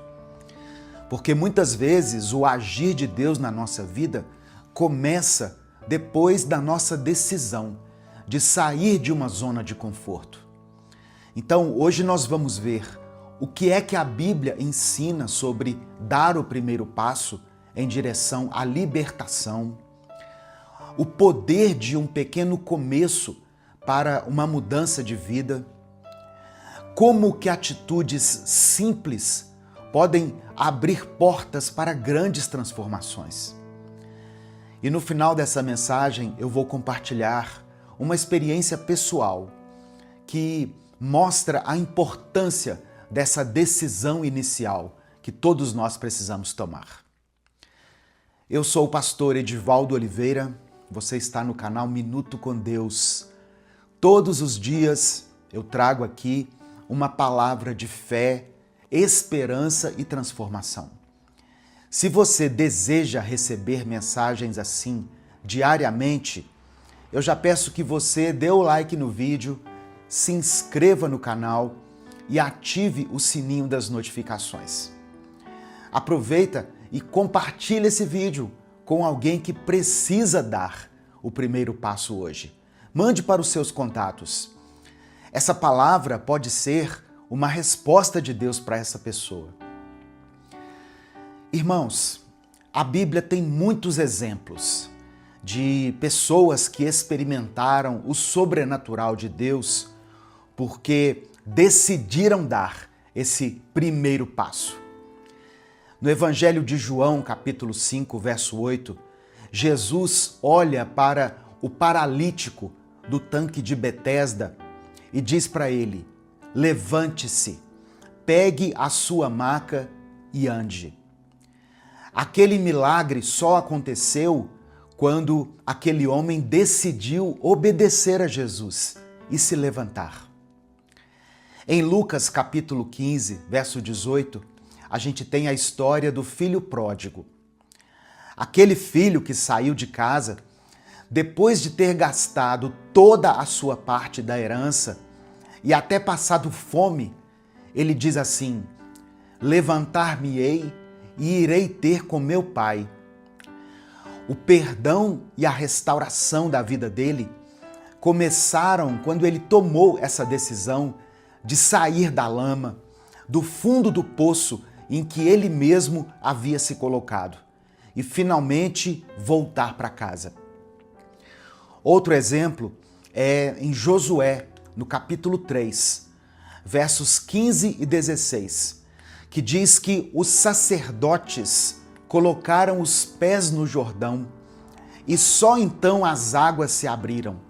Porque muitas vezes o agir de Deus na nossa vida começa depois da nossa decisão de sair de uma zona de conforto. Então, hoje nós vamos ver o que é que a Bíblia ensina sobre dar o primeiro passo em direção à libertação, o poder de um pequeno começo para uma mudança de vida, como que atitudes simples podem abrir portas para grandes transformações. E no final dessa mensagem eu vou compartilhar uma experiência pessoal que mostra a importância dessa decisão inicial que todos nós precisamos tomar. Eu sou o pastor Edivaldo Oliveira, você está no canal Minuto com Deus. Todos os dias eu trago aqui uma palavra de fé, esperança e transformação. Se você deseja receber mensagens assim diariamente, eu já peço que você dê o like no vídeo, se inscreva no canal e ative o sininho das notificações. Aproveita e compartilhe esse vídeo com alguém que precisa dar o primeiro passo hoje. Mande para os seus contatos. Essa palavra pode ser uma resposta de Deus para essa pessoa. Irmãos, a Bíblia tem muitos exemplos de pessoas que experimentaram o sobrenatural de Deus porque decidiram dar esse primeiro passo. No Evangelho de João, capítulo 5, verso 8, Jesus olha para o paralítico do tanque de Betesda e diz para ele: levante-se, pegue a sua maca e ande. Aquele milagre só aconteceu quando aquele homem decidiu obedecer a Jesus e se levantar. Em Lucas capítulo 15, verso 18, a gente tem a história do filho pródigo. Aquele filho que saiu de casa, depois de ter gastado toda a sua parte da herança e até passado fome, ele diz assim: levantar-me-ei e irei ter com meu pai. O perdão e a restauração da vida dele começaram quando ele tomou essa decisão de sair da lama, do fundo do poço em que ele mesmo havia se colocado, e finalmente voltar para casa. Outro exemplo é em Josué, no capítulo 3, versos 15 e 16, que diz que os sacerdotes colocaram os pés no Jordão e só então as águas se abriram.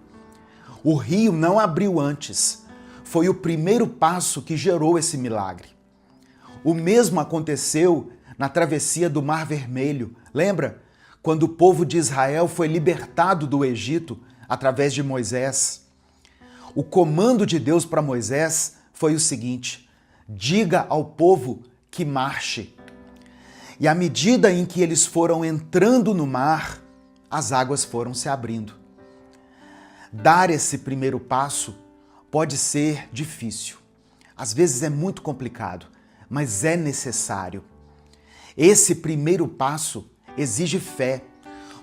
O rio não abriu antes. Foi o primeiro passo que gerou esse milagre. O mesmo aconteceu na travessia do Mar Vermelho. Lembra? Quando o povo de Israel foi libertado do Egito através de Moisés. O comando de Deus para Moisés foi o seguinte: diga ao povo que marche. E à medida em que eles foram entrando no mar, as águas foram se abrindo. Dar esse primeiro passo pode ser difícil. Às vezes é muito complicado, mas é necessário. Esse primeiro passo exige fé,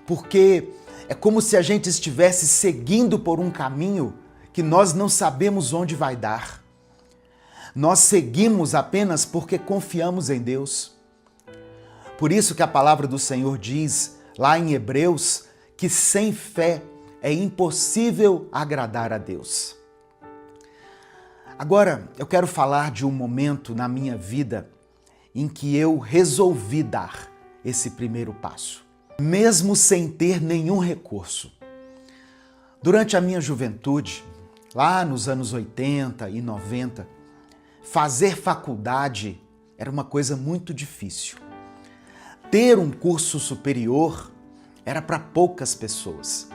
porque é como se a gente estivesse seguindo por um caminho que nós não sabemos onde vai dar. Nós seguimos apenas porque confiamos em Deus. Por isso que a palavra do Senhor diz, lá em Hebreus, que sem fé é impossível agradar a Deus. Agora, eu quero falar de um momento na minha vida em que eu resolvi dar esse primeiro passo, mesmo sem ter nenhum recurso. Durante a minha juventude, lá nos anos 80 e 90, fazer faculdade era uma coisa muito difícil. Ter um curso superior era para poucas pessoas,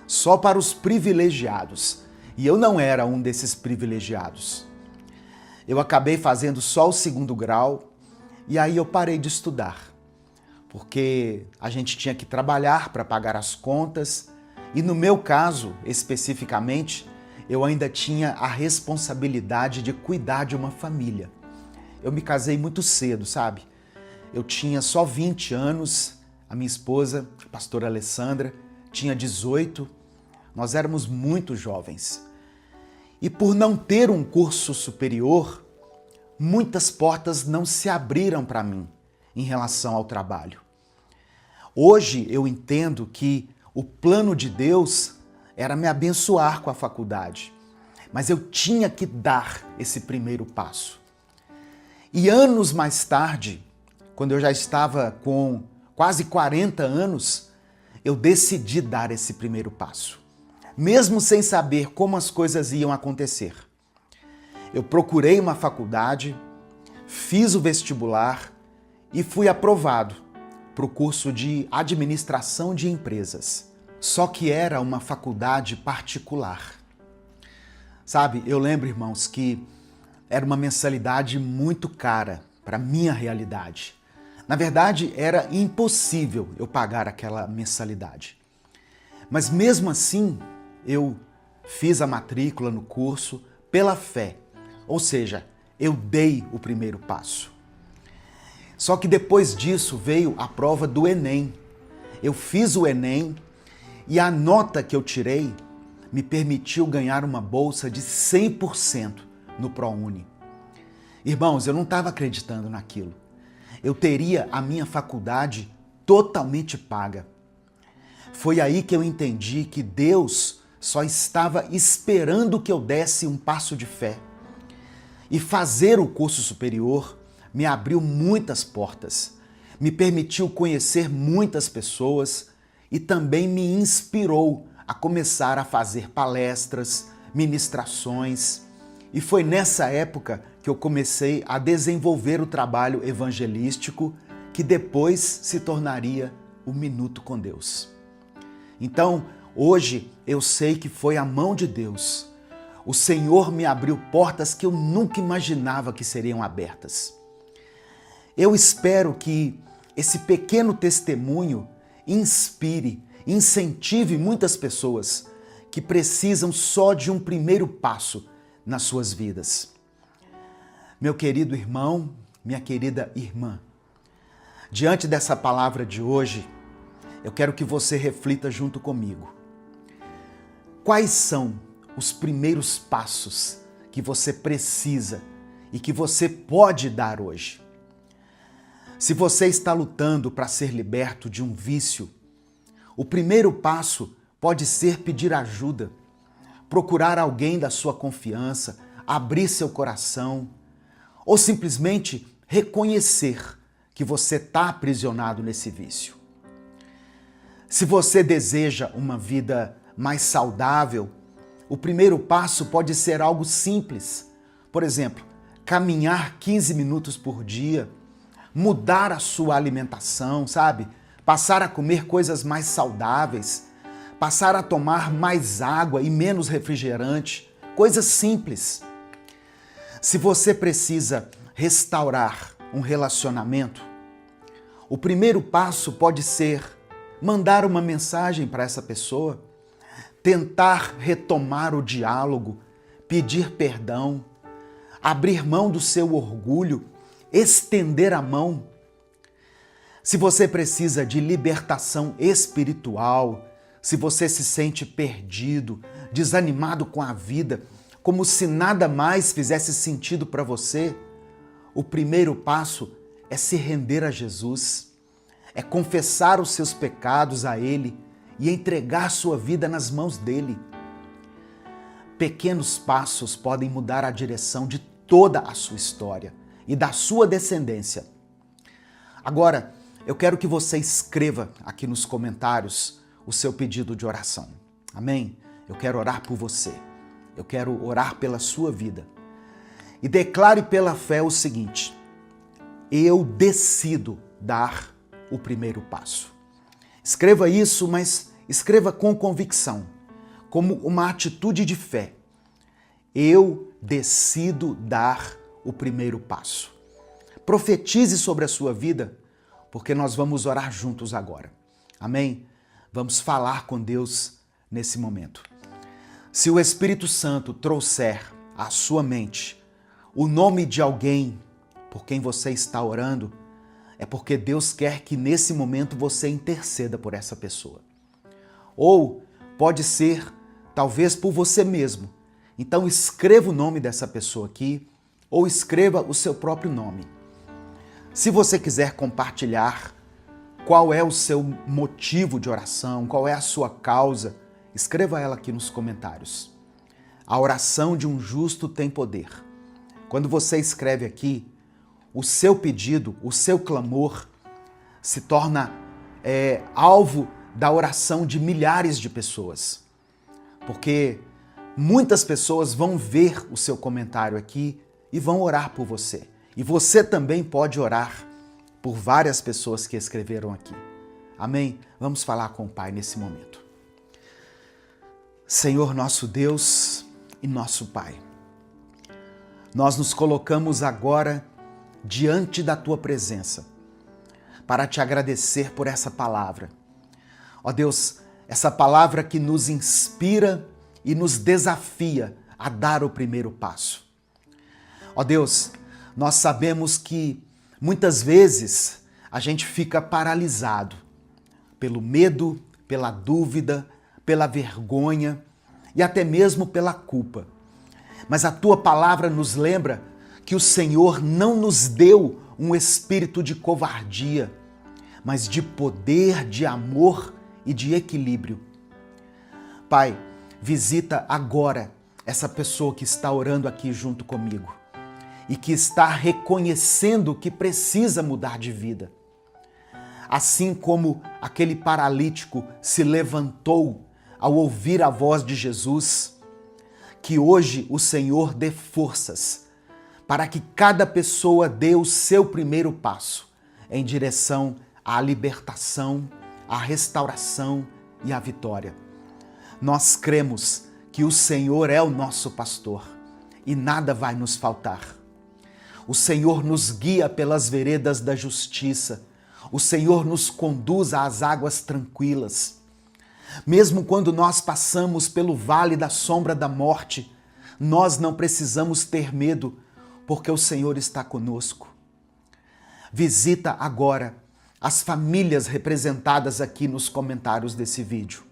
só para os privilegiados. E eu não era um desses privilegiados. Eu acabei fazendo só o 2º grau e aí eu parei de estudar, porque a gente tinha que trabalhar para pagar as contas e no meu caso, especificamente, eu ainda tinha a responsabilidade de cuidar de uma família. Eu me casei muito cedo, sabe? Eu tinha só 20 anos, a minha esposa, a pastora Alessandra, tinha 18. Nós éramos muito jovens. E por não ter um curso superior, muitas portas não se abriram para mim em relação ao trabalho. Hoje eu entendo que o plano de Deus era me abençoar com a faculdade, mas eu tinha que dar esse primeiro passo. E anos mais tarde, quando eu já estava com quase 40 anos, eu decidi dar esse primeiro passo, mesmo sem saber como as coisas iam acontecer. Eu procurei uma faculdade, fiz o vestibular e fui aprovado para o curso de Administração de Empresas. Só que era uma faculdade particular. Sabe, eu lembro, irmãos, que era uma mensalidade muito cara para a minha realidade. Na verdade, era impossível eu pagar aquela mensalidade. Mas mesmo assim, eu fiz a matrícula no curso pela fé. Ou seja, eu dei o primeiro passo. Só que depois disso veio a prova do Enem. Eu fiz o Enem e a nota que eu tirei me permitiu ganhar uma bolsa de 100% no ProUni. Irmãos, eu não estava acreditando naquilo. Eu teria a minha faculdade totalmente paga. Foi aí que eu entendi que Deus só estava esperando que eu desse um passo de fé. E fazer o curso superior me abriu muitas portas, me permitiu conhecer muitas pessoas e também me inspirou a começar a fazer palestras, ministrações. E foi nessa época que eu comecei a desenvolver o trabalho evangelístico que depois se tornaria o Minuto com Deus. Então, hoje eu sei que foi a mão de Deus. O Senhor me abriu portas que eu nunca imaginava que seriam abertas. Eu espero que esse pequeno testemunho inspire, incentive muitas pessoas que precisam só de um primeiro passo nas suas vidas. Meu querido irmão, minha querida irmã, diante dessa palavra de hoje, eu quero que você reflita junto comigo. Quais são os primeiros passos que você precisa e que você pode dar hoje? Se você está lutando para ser liberto de um vício, o primeiro passo pode ser pedir ajuda, procurar alguém da sua confiança, abrir seu coração ou simplesmente reconhecer que você está aprisionado nesse vício. Se você deseja uma vida mais saudável, o primeiro passo pode ser algo simples. Por exemplo, caminhar 15 minutos por dia, mudar a sua alimentação, sabe? Passar a comer coisas mais saudáveis, passar a tomar mais água e menos refrigerante, coisas simples. Se você precisa restaurar um relacionamento, o primeiro passo pode ser mandar uma mensagem para essa pessoa, tentar retomar o diálogo, pedir perdão, abrir mão do seu orgulho, estender a mão. Se você precisa de libertação espiritual, se você se sente perdido, desanimado com a vida, como se nada mais fizesse sentido para você, o primeiro passo é se render a Jesus, é confessar os seus pecados a Ele e entregar sua vida nas mãos dele. Pequenos passos podem mudar a direção de toda a sua história e da sua descendência. Agora, eu quero que você escreva aqui nos comentários o seu pedido de oração. Amém? Eu quero orar por você. Eu quero orar pela sua vida. E declare pela fé o seguinte: eu decido dar o primeiro passo. Escreva isso, mas escreva com convicção, como uma atitude de fé. Eu decido dar o primeiro passo. Profetize sobre a sua vida, porque nós vamos orar juntos agora. Amém? Vamos falar com Deus nesse momento. Se o Espírito Santo trouxer à sua mente o nome de alguém por quem você está orando, é porque Deus quer que nesse momento você interceda por essa pessoa. Ou pode ser, talvez, por você mesmo. Então escreva o nome dessa pessoa aqui, ou escreva o seu próprio nome. Se você quiser compartilhar qual é o seu motivo de oração, qual é a sua causa, escreva ela aqui nos comentários. A oração de um justo tem poder. Quando você escreve aqui, o seu pedido, o seu clamor se torna alvo da oração de milhares de pessoas. Porque muitas pessoas vão ver o seu comentário aqui e vão orar por você. E você também pode orar por várias pessoas que escreveram aqui. Amém? Vamos falar com o Pai nesse momento. Senhor nosso Deus e nosso Pai, nós nos colocamos agora diante da Tua presença para te agradecer por essa palavra. Ó Deus, essa palavra que nos inspira e nos desafia a dar o primeiro passo. Ó Deus, nós sabemos que muitas vezes a gente fica paralisado pelo medo, pela dúvida, pela vergonha e até mesmo pela culpa. Mas a Tua palavra nos lembra que o Senhor não nos deu um espírito de covardia, mas de poder, de amor e de equilíbrio. Pai, visita agora essa pessoa que está orando aqui junto comigo e que está reconhecendo que precisa mudar de vida. Assim como aquele paralítico se levantou ao ouvir a voz de Jesus, que hoje o Senhor dê forças para que cada pessoa dê o seu primeiro passo em direção à libertação, à restauração e à vitória. Nós cremos que o Senhor é o nosso pastor e nada vai nos faltar. O Senhor nos guia pelas veredas da justiça. O Senhor nos conduz às águas tranquilas. Mesmo quando nós passamos pelo vale da sombra da morte, nós não precisamos ter medo, porque o Senhor está conosco. Visita agora as famílias representadas aqui nos comentários desse vídeo.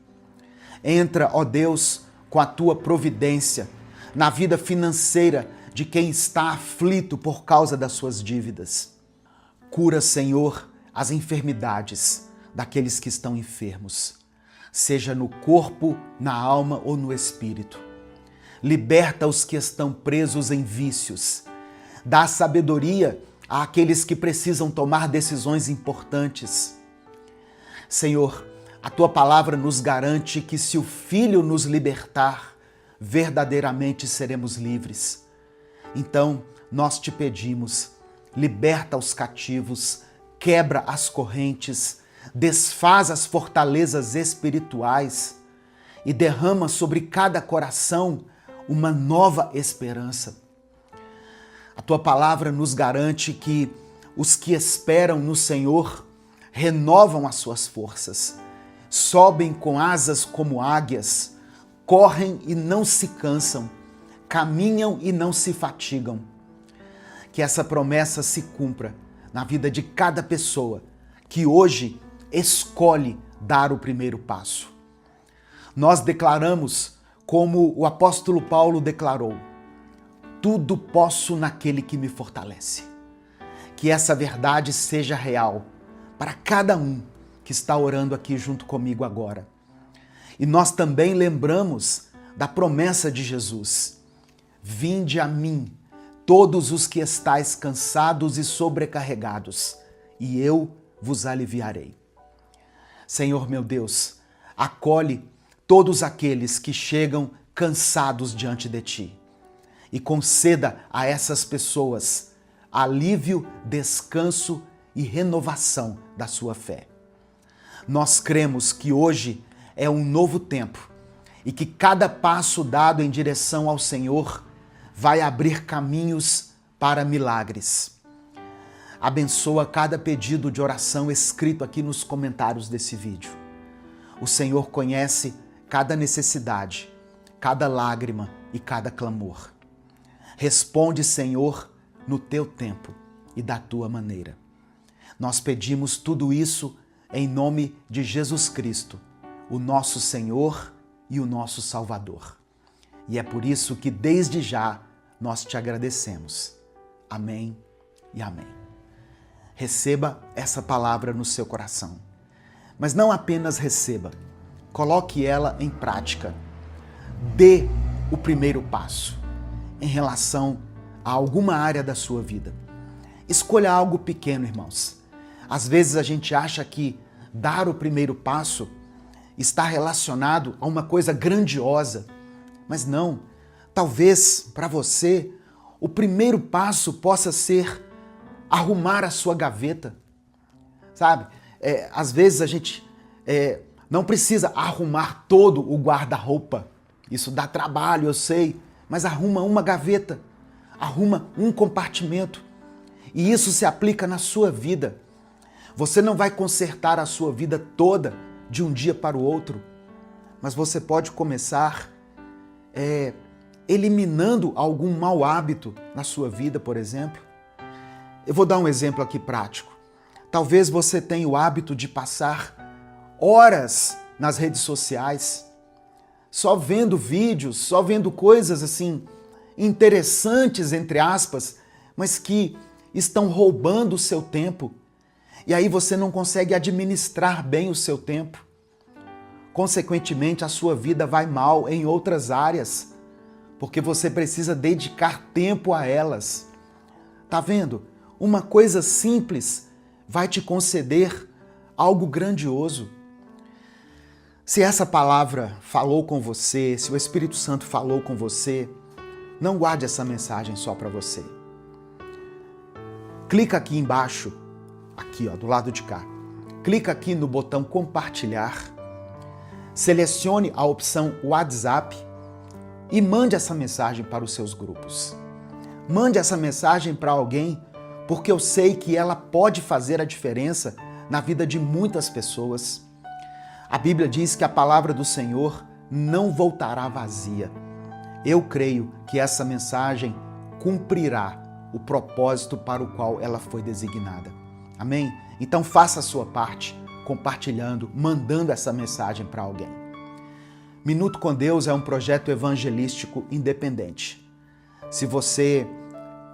Entra, ó Deus, com a tua providência na vida financeira de quem está aflito por causa das suas dívidas. Cura, Senhor, as enfermidades daqueles que estão enfermos, seja no corpo, na alma ou no espírito. Liberta os que estão presos em vícios. Dá sabedoria àqueles que precisam tomar decisões importantes. Senhor, a tua palavra nos garante que se o Filho nos libertar, verdadeiramente seremos livres. Então, nós te pedimos, liberta os cativos, quebra as correntes, desfaz as fortalezas espirituais e derrama sobre cada coração uma nova esperança. A tua palavra nos garante que os que esperam no Senhor renovam as suas forças, sobem com asas como águias, correm e não se cansam, caminham e não se fatigam. Que essa promessa se cumpra na vida de cada pessoa que hoje escolhe dar o primeiro passo. Nós declaramos, como o apóstolo Paulo declarou, tudo posso naquele que me fortalece. Que essa verdade seja real para cada um que está orando aqui junto comigo agora. E nós também lembramos da promessa de Jesus: vinde a mim, todos os que estáis cansados e sobrecarregados, e eu vos aliviarei. Senhor meu Deus, acolhe todos aqueles que chegam cansados diante de ti e conceda a essas pessoas alívio, descanso e renovação da sua fé. Nós cremos que hoje é um novo tempo e que cada passo dado em direção ao Senhor vai abrir caminhos para milagres. Abençoa cada pedido de oração escrito aqui nos comentários desse vídeo. O Senhor conhece cada necessidade, cada lágrima e cada clamor. Responde, Senhor, no teu tempo e da tua maneira. Nós pedimos tudo isso em nome de Jesus Cristo, o nosso Senhor e o nosso Salvador. E é por isso que desde já nós te agradecemos. Amém e amém. Receba essa palavra no seu coração. Mas não apenas receba, coloque ela em prática. Dê o primeiro passo em relação a alguma área da sua vida. Escolha algo pequeno, irmãos. Às vezes a gente acha que dar o primeiro passo está relacionado a uma coisa grandiosa, mas não. Talvez para você o primeiro passo possa ser arrumar a sua gaveta, sabe? Às vezes a gente não precisa arrumar todo o guarda-roupa. Isso dá trabalho, eu sei, mas arruma uma gaveta, arruma um compartimento. E isso se aplica na sua vida. Você não vai consertar a sua vida toda de um dia para o outro, mas você pode começar eliminando algum mau hábito na sua vida, por exemplo. Eu vou dar um exemplo aqui prático. Talvez você tenha o hábito de passar horas nas redes sociais, só vendo vídeos, só vendo coisas assim interessantes, entre aspas, mas que estão roubando o seu tempo. E aí você não consegue administrar bem o seu tempo. Consequentemente, a sua vida vai mal em outras áreas, porque você precisa dedicar tempo a elas. Tá vendo? Uma coisa simples vai te conceder algo grandioso. Se essa palavra falou com você, se o Espírito Santo falou com você, não guarde essa mensagem só para você. Clica aqui embaixo aqui, ó, do lado de cá. Clica aqui no botão compartilhar, selecione a opção WhatsApp e mande essa mensagem para os seus grupos. Mande essa mensagem para alguém, porque eu sei que ela pode fazer a diferença na vida de muitas pessoas. A Bíblia diz que a palavra do Senhor não voltará vazia. Eu creio que essa mensagem cumprirá o propósito para o qual ela foi designada. Amém? Então faça a sua parte, compartilhando, mandando essa mensagem para alguém. Minuto com Deus é um projeto evangelístico independente. Se você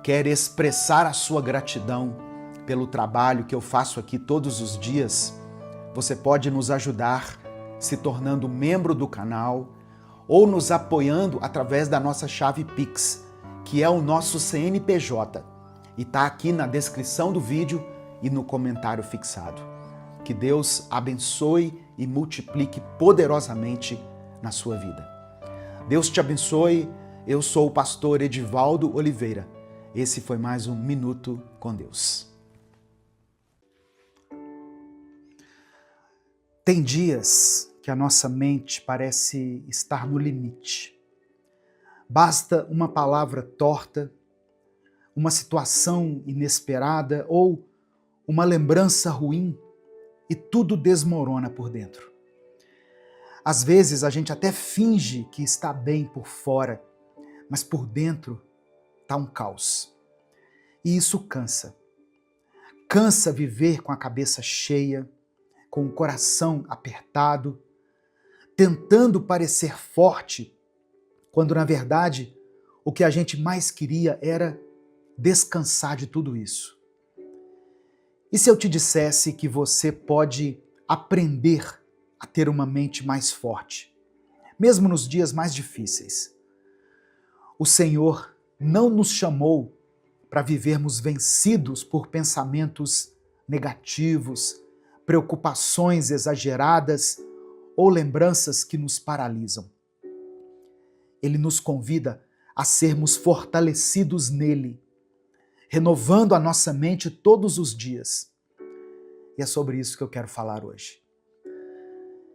quer expressar a sua gratidão pelo trabalho que eu faço aqui todos os dias, você pode nos ajudar se tornando membro do canal ou nos apoiando através da nossa chave Pix, que é o nosso CNPJ, e está aqui na descrição do vídeo e no comentário fixado. Que Deus abençoe e multiplique poderosamente na sua vida. Deus te abençoe. Eu sou o pastor Edivaldo Oliveira. Esse foi mais um Minuto com Deus. Tem dias que a nossa mente parece estar no limite. Basta uma palavra torta, uma situação inesperada ou uma lembrança ruim e tudo desmorona por dentro. Às vezes a gente até finge que está bem por fora, mas por dentro está um caos. E isso cansa. Cansa viver com a cabeça cheia, com o coração apertado, tentando parecer forte, quando na verdade o que a gente mais queria era descansar de tudo isso. E se eu te dissesse que você pode aprender a ter uma mente mais forte, mesmo nos dias mais difíceis? O Senhor não nos chamou para vivermos vencidos por pensamentos negativos, preocupações exageradas ou lembranças que nos paralisam. Ele nos convida a sermos fortalecidos nele, renovando a nossa mente todos os dias. E é sobre isso que eu quero falar hoje.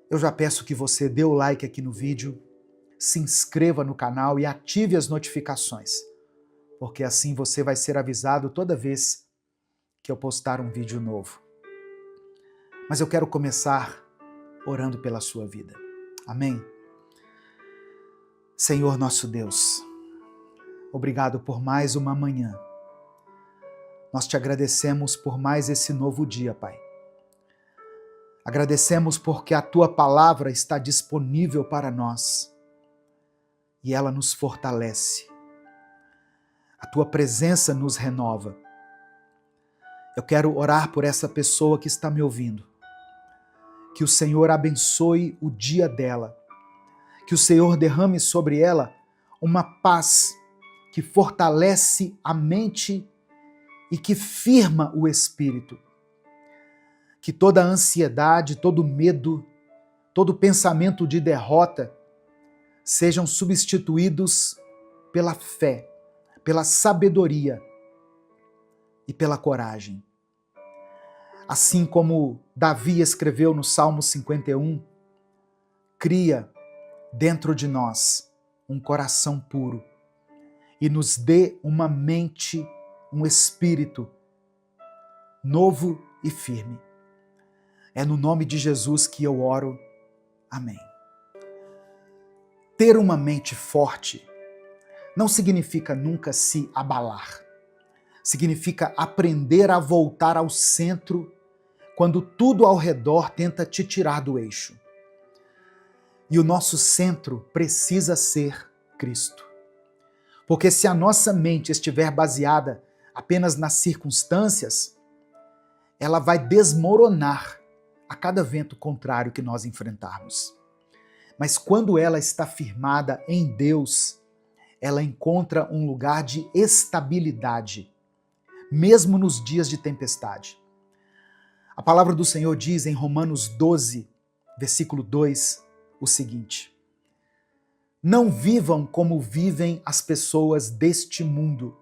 Eu já peço que você dê o like aqui no vídeo, se inscreva no canal e ative as notificações, porque assim você vai ser avisado toda vez que eu postar um vídeo novo. Mas eu quero começar orando pela sua vida. Amém? Senhor nosso Deus, obrigado por mais uma manhã. Nós te agradecemos por mais esse novo dia, Pai. Agradecemos porque a Tua palavra está disponível para nós e ela nos fortalece. A Tua presença nos renova. Eu quero orar por essa pessoa que está me ouvindo. Que o Senhor abençoe o dia dela. Que o Senhor derrame sobre ela uma paz que fortalece a mente e que firma o espírito. Que toda ansiedade, todo medo, todo pensamento de derrota sejam substituídos pela fé, pela sabedoria e pela coragem. Assim como Davi escreveu no Salmo 51, cria dentro de nós um coração puro e nos dê uma mente, um espírito novo e firme. É no nome de Jesus que eu oro. Amém. Ter uma mente forte não significa nunca se abalar. Significa aprender a voltar ao centro quando tudo ao redor tenta te tirar do eixo. E o nosso centro precisa ser Cristo. Porque se a nossa mente estiver baseada apenas nas circunstâncias, ela vai desmoronar a cada vento contrário que nós enfrentarmos. Mas quando ela está firmada em Deus, ela encontra um lugar de estabilidade, mesmo nos dias de tempestade. A palavra do Senhor diz em Romanos 12, versículo 2, o seguinte: não vivam como vivem as pessoas deste mundo,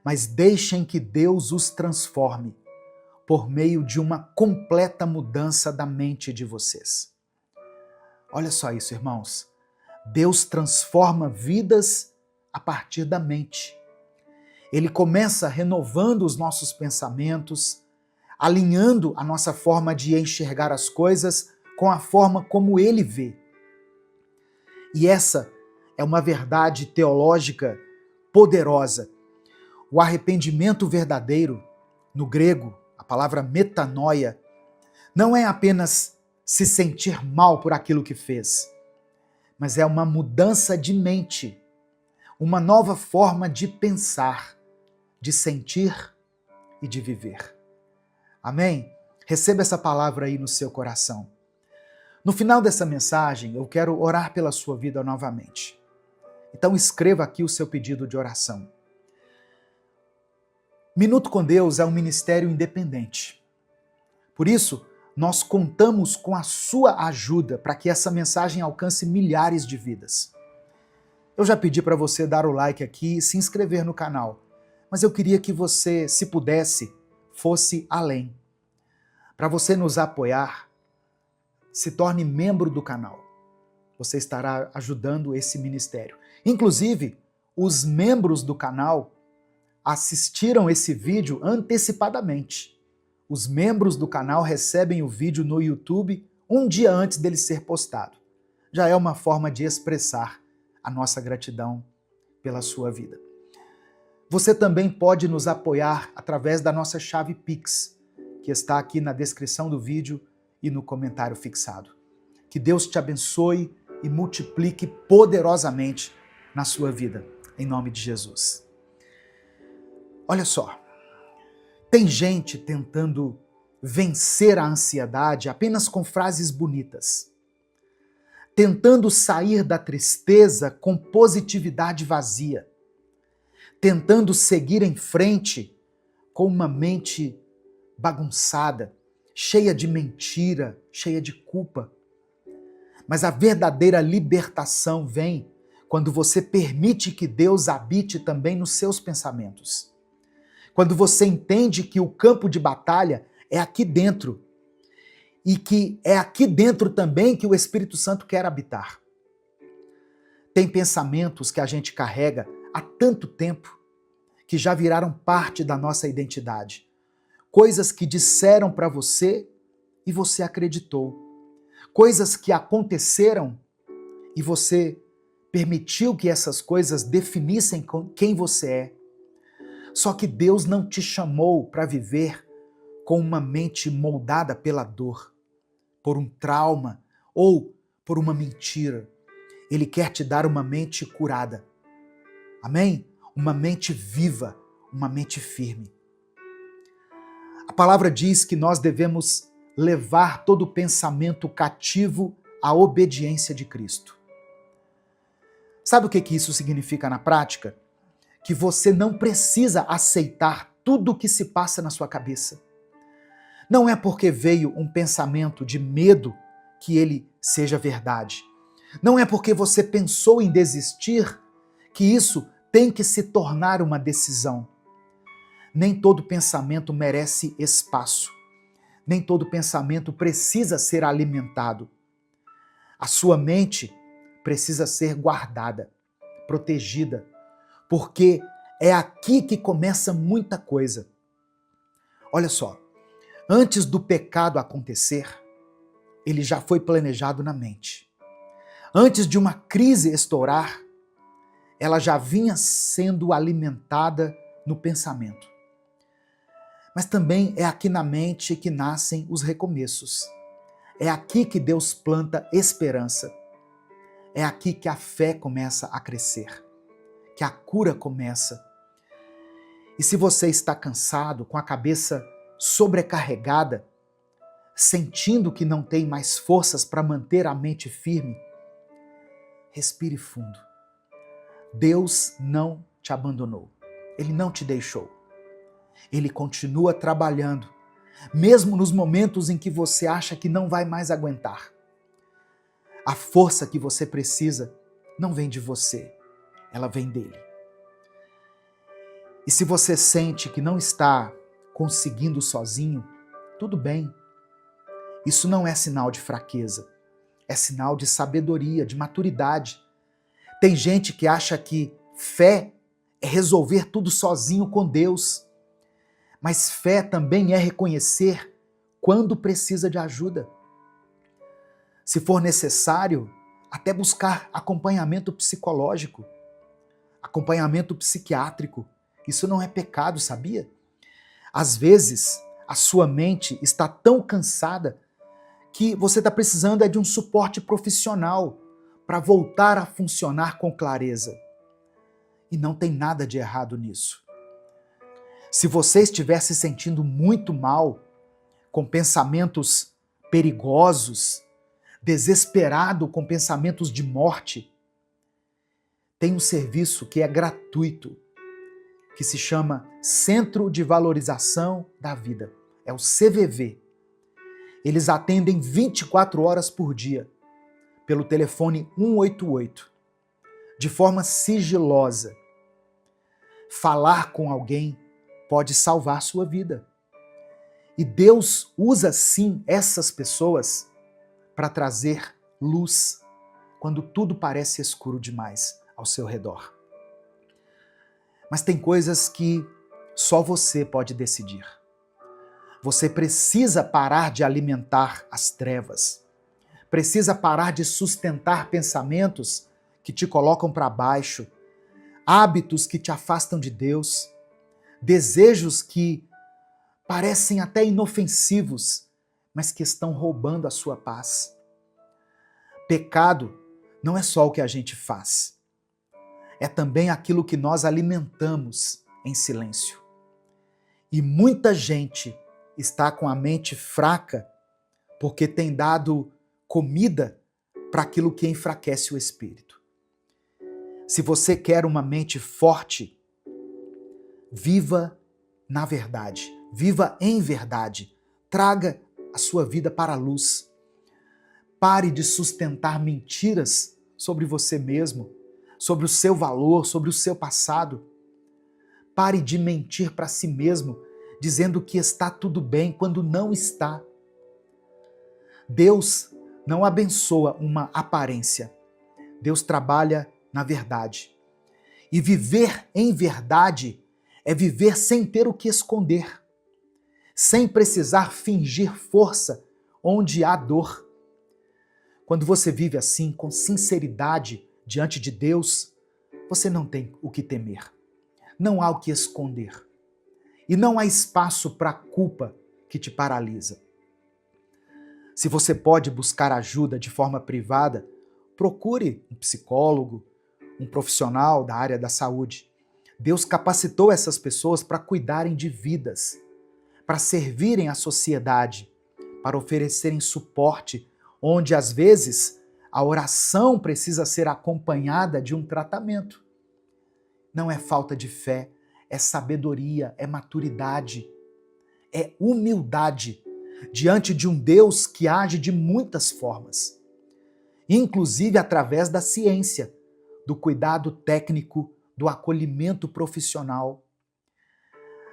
mas deixem que Deus os transforme por meio de uma completa mudança da mente de vocês. Olha só isso, irmãos. Deus transforma vidas a partir da mente. Ele começa renovando os nossos pensamentos, alinhando a nossa forma de enxergar as coisas com a forma como Ele vê. E essa é uma verdade teológica poderosa. O arrependimento verdadeiro, no grego, a palavra metanoia, não é apenas se sentir mal por aquilo que fez, mas é uma mudança de mente, uma nova forma de pensar, de sentir e de viver. Amém? Receba essa palavra aí no seu coração. No final dessa mensagem, eu quero orar pela sua vida novamente. Então escreva aqui o seu pedido de oração. Minuto com Deus é um ministério independente. Por isso, nós contamos com a sua ajuda para que essa mensagem alcance milhares de vidas. Eu já pedi para você dar o like aqui e se inscrever no canal, mas eu queria que você, se pudesse, fosse além. Para você nos apoiar, se torne membro do canal. Você estará ajudando esse ministério. Inclusive, os membros do canal assistiram esse vídeo antecipadamente. Os membros do canal recebem o vídeo no YouTube um dia antes dele ser postado. Já é uma forma de expressar a nossa gratidão pela sua vida. Você também pode nos apoiar através da nossa chave Pix, que está aqui na descrição do vídeo e no comentário fixado. Que Deus te abençoe e multiplique poderosamente na sua vida, em nome de Jesus. Olha só, tem gente tentando vencer a ansiedade apenas com frases bonitas, tentando sair da tristeza com positividade vazia, tentando seguir em frente com uma mente bagunçada, cheia de mentira, cheia de culpa. Mas a verdadeira libertação vem quando você permite que Deus habite também nos seus pensamentos. Quando você entende que o campo de batalha é aqui dentro e que é aqui dentro também que o Espírito Santo quer habitar. Tem pensamentos que a gente carrega há tanto tempo que já viraram parte da nossa identidade. Coisas que disseram para você e você acreditou. Coisas que aconteceram e você permitiu que essas coisas definissem quem você é. Só que Deus não te chamou para viver com uma mente moldada pela dor, por um trauma ou por uma mentira. Ele quer te dar uma mente curada. Amém? Uma mente viva, uma mente firme. A palavra diz que nós devemos levar todo pensamento cativo à obediência de Cristo. Sabe o que isso significa na prática? Que você não precisa aceitar tudo o que se passa na sua cabeça. Não é porque veio um pensamento de medo que ele seja verdade. Não é porque você pensou em desistir que isso tem que se tornar uma decisão. Nem todo pensamento merece espaço. Nem todo pensamento precisa ser alimentado. A sua mente precisa ser guardada, protegida, porque é aqui que começa muita coisa. Olha só, antes do pecado acontecer, ele já foi planejado na mente. Antes de uma crise estourar, ela já vinha sendo alimentada no pensamento. Mas também é aqui na mente que nascem os recomeços. É aqui que Deus planta esperança. É aqui que a fé começa a crescer, que a cura começa. E se você está cansado, com a cabeça sobrecarregada, sentindo que não tem mais forças para manter a mente firme, respire fundo. Deus não te abandonou. Ele não te deixou. Ele continua trabalhando, mesmo nos momentos em que você acha que não vai mais aguentar. A força que você precisa não vem de você, ela vem dele. E se você sente que não está conseguindo sozinho, Tudo bem. Isso não é sinal de fraqueza. É sinal de sabedoria, de maturidade. Tem gente que acha que fé é resolver tudo sozinho com Deus. Mas fé também é reconhecer quando precisa de ajuda. Se for necessário, até buscar acompanhamento psicológico, acompanhamento psiquiátrico. Isso não é pecado, sabia? Às vezes, a sua mente está tão cansada que você está precisando de um suporte profissional para voltar a funcionar com clareza. E não tem nada de errado nisso. Se você estiver se sentindo muito mal, com pensamentos perigosos, desesperado com pensamentos de morte, tem um serviço que é gratuito, que se chama Centro de Valorização da Vida. É o CVV. Eles atendem 24 horas por dia, pelo telefone 188, de forma sigilosa. Falar com alguém pode salvar sua vida. E Deus usa sim essas pessoas para trazer luz quando tudo parece escuro demais ao seu redor. Mas tem coisas que só você pode decidir. Você precisa parar de alimentar as trevas. Precisa parar de sustentar pensamentos que te colocam para baixo, hábitos que te afastam de Deus, desejos que parecem até inofensivos, mas que estão roubando a sua paz. Pecado não é só o que a gente faz, é também aquilo que nós alimentamos em silêncio. E muita gente está com a mente fraca porque tem dado comida para aquilo que enfraquece o espírito. Se você quer uma mente forte, viva na verdade, viva em verdade, traga a sua vida para a luz. Pare de sustentar mentiras sobre você mesmo, sobre o seu valor, sobre o seu passado. Pare de mentir para si mesmo, dizendo que está tudo bem quando não está. Deus não abençoa uma aparência. Deus trabalha na verdade. E viver em verdade é viver sem ter o que esconder, sem precisar fingir força onde há dor. Quando você vive assim, com sinceridade diante de Deus, você não tem o que temer. Não há o que esconder. E não há espaço para a culpa que te paralisa. Se você pode buscar ajuda de forma privada, procure um psicólogo, um profissional da área da saúde. Deus capacitou essas pessoas para cuidarem de vidas, para servirem à sociedade, para oferecerem suporte, onde às vezes a oração precisa ser acompanhada de um tratamento. Não é falta de fé, é sabedoria, é maturidade, é humildade diante de um Deus que age de muitas formas, inclusive através da ciência, do cuidado técnico, do acolhimento profissional.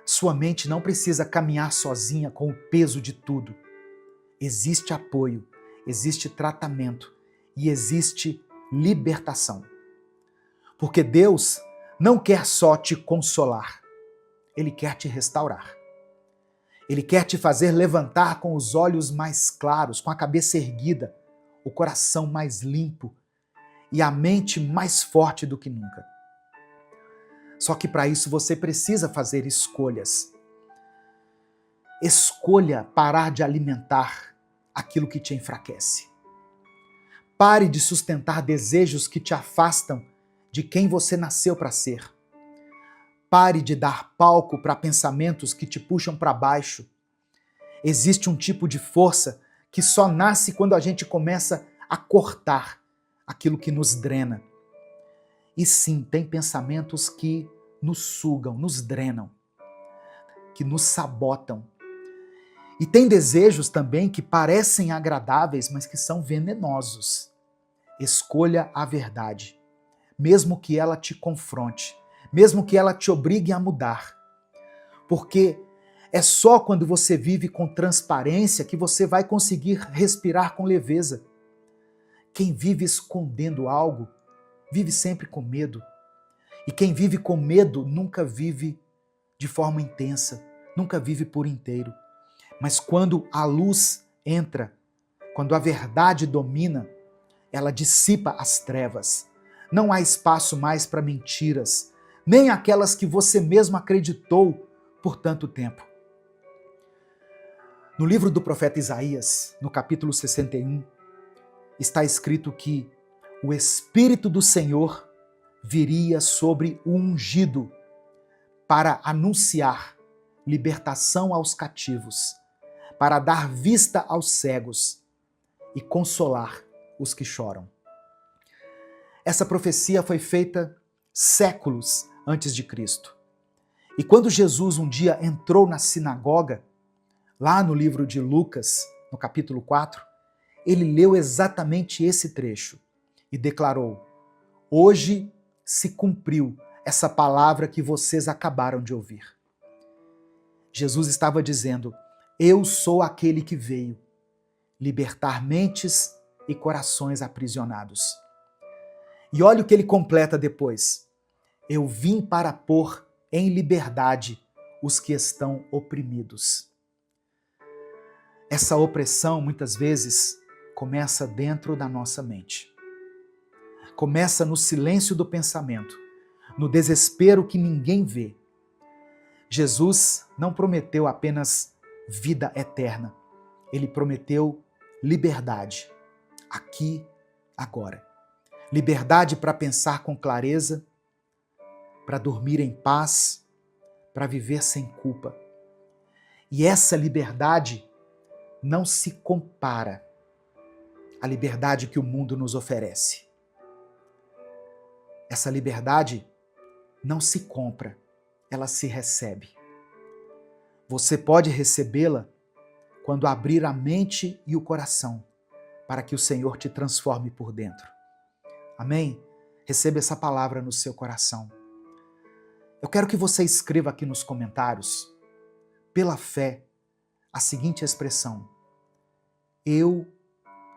Sua mente não precisa caminhar sozinha com o peso de tudo. Existe apoio, existe tratamento e existe libertação. Porque Deus não quer só te consolar, Ele quer te restaurar. Ele quer te fazer levantar com os olhos mais claros, com a cabeça erguida, o coração mais limpo e a mente mais forte do que nunca. Só que para isso você precisa fazer escolhas. Escolha parar de alimentar aquilo que te enfraquece. Pare de sustentar desejos que te afastam de quem você nasceu para ser. Pare de dar palco para pensamentos que te puxam para baixo. Existe um tipo de força que só nasce quando a gente começa a cortar aquilo que nos drena. E sim, tem pensamentos que nos sugam, nos drenam, que nos sabotam. E tem desejos também que parecem agradáveis, mas que são venenosos. Escolha a verdade, mesmo que ela te confronte, mesmo que ela te obrigue a mudar. Porque É só quando você vive com transparência que você vai conseguir respirar com leveza. Quem vive escondendo algo, vive sempre com medo. E quem vive com medo nunca vive de forma intensa, nunca vive por inteiro. Mas quando a luz entra, quando a verdade domina, ela dissipa as trevas. Não há espaço mais para mentiras, nem aquelas que você mesmo acreditou por tanto tempo. No livro do profeta Isaías, no capítulo 61, está escrito que o Espírito do Senhor viria sobre o ungido para anunciar libertação aos cativos, para dar vista aos cegos e consolar os que choram. Essa profecia foi feita séculos antes de Cristo. E quando Jesus um dia entrou na sinagoga, lá no livro de Lucas, no capítulo 4, ele leu exatamente esse trecho e declarou: hoje se cumpriu essa palavra que vocês acabaram de ouvir. Jesus estava dizendo: eu sou aquele que veio libertar mentes e corações aprisionados. E olha o que ele completa depois: eu vim para pôr em liberdade os que estão oprimidos. Essa opressão, muitas vezes, começa dentro da nossa mente. Começa no silêncio do pensamento, no desespero que ninguém vê. Jesus não prometeu apenas vida eterna. Ele prometeu liberdade, aqui, agora. Liberdade para pensar com clareza, para dormir em paz, para viver sem culpa. E essa liberdade não se compara à liberdade que o mundo nos oferece. Essa liberdade não se compra, ela se recebe. Você pode recebê-la quando abrir a mente e o coração para que o Senhor te transforme por dentro. Amém? Receba essa palavra no seu coração. Eu quero que você escreva aqui nos comentários, pela fé, a seguinte expressão: eu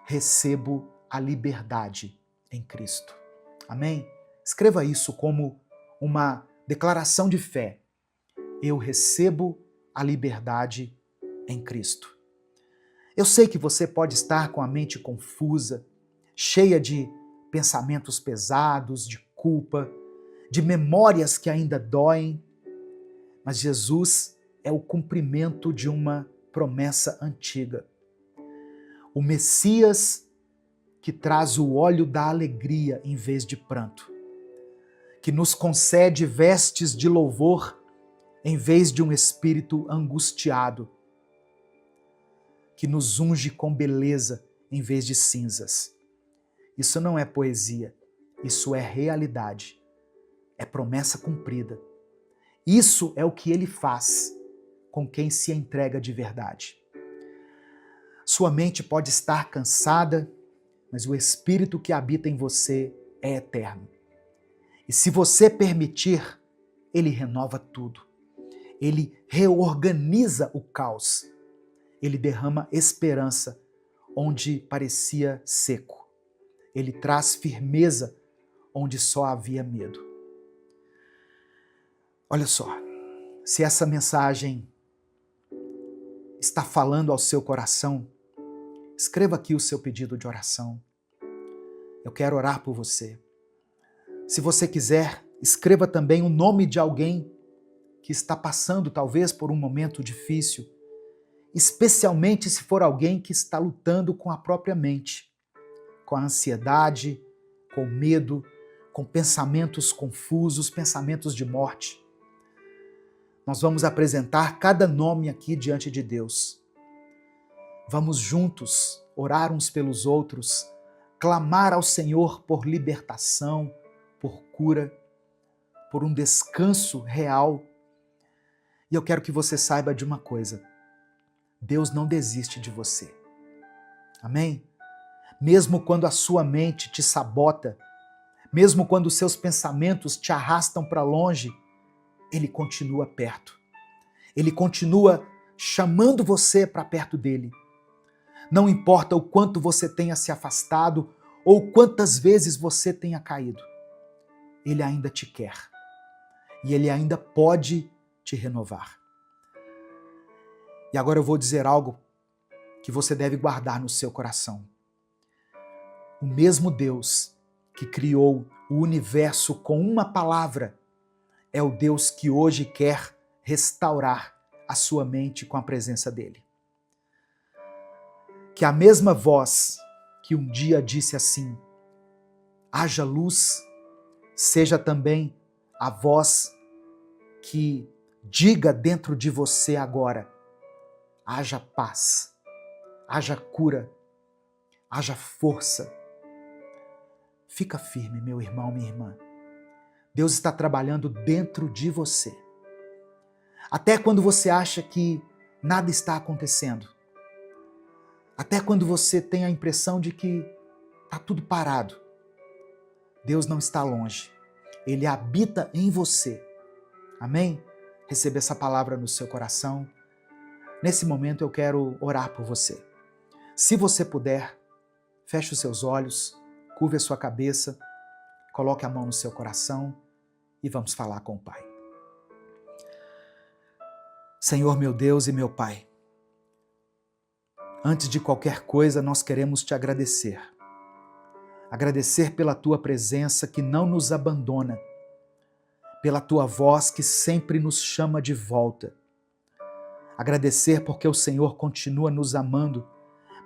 recebo a liberdade em Cristo. Amém? Escreva isso como uma declaração de fé. Eu recebo a liberdade em Cristo. Eu sei que você pode estar com a mente confusa, cheia de pensamentos pesados, de culpa, de memórias que ainda doem, mas Jesus é o cumprimento de uma promessa antiga. O Messias que traz o óleo da alegria em vez de pranto, que nos concede vestes de louvor em vez de um espírito angustiado, que nos unge com beleza em vez de cinzas. Isso não é poesia, isso é realidade, é promessa cumprida. Isso é o que ele faz com quem se entrega de verdade. Sua mente pode estar cansada, mas o Espírito que habita em você é eterno. E se você permitir, ele renova tudo. Ele reorganiza o caos. Ele derrama esperança onde parecia seco. Ele traz firmeza onde só havia medo. Olha só, se essa mensagem está falando ao seu coração, escreva aqui o seu pedido de oração. Eu quero orar por você. Se você quiser, escreva também o nome de alguém que está passando talvez por um momento difícil, especialmente se for alguém que está lutando com a própria mente, com a ansiedade, com o medo, com pensamentos confusos, pensamentos de morte. Nós vamos apresentar cada nome aqui diante de Deus. Vamos juntos orar uns pelos outros, clamar ao Senhor por libertação, por cura, por um descanso real. E eu quero que você saiba de uma coisa: Deus não desiste de você. Amém? Mesmo quando a sua mente te sabota, mesmo quando os seus pensamentos te arrastam para longe, Ele continua perto. Ele continua chamando você para perto dele. Não importa o quanto você tenha se afastado ou quantas vezes você tenha caído, ele ainda te quer. E ele ainda pode te renovar. E agora eu vou dizer algo que você deve guardar no seu coração. O mesmo Deus que criou o universo com uma palavra é o Deus que hoje quer restaurar a sua mente com a presença dele. Que a mesma voz que um dia disse assim, haja luz, seja também a voz que diga dentro de você agora, haja paz, haja cura, haja força. Fica firme, meu irmão, minha irmã. Deus está trabalhando dentro de você. Até quando você acha que nada está acontecendo. Até quando você tem a impressão de que está tudo parado. Deus não está longe. Ele habita em você. Amém? Receba essa palavra no seu coração. Nesse momento eu quero orar por você. Se você puder, feche os seus olhos, curve a sua cabeça, coloque a mão no seu coração e vamos falar com o Pai. Senhor, meu Deus e meu Pai, antes de qualquer coisa nós queremos te agradecer. Agradecer pela tua presença que não nos abandona, pela tua voz que sempre nos chama de volta. Agradecer porque o Senhor continua nos amando,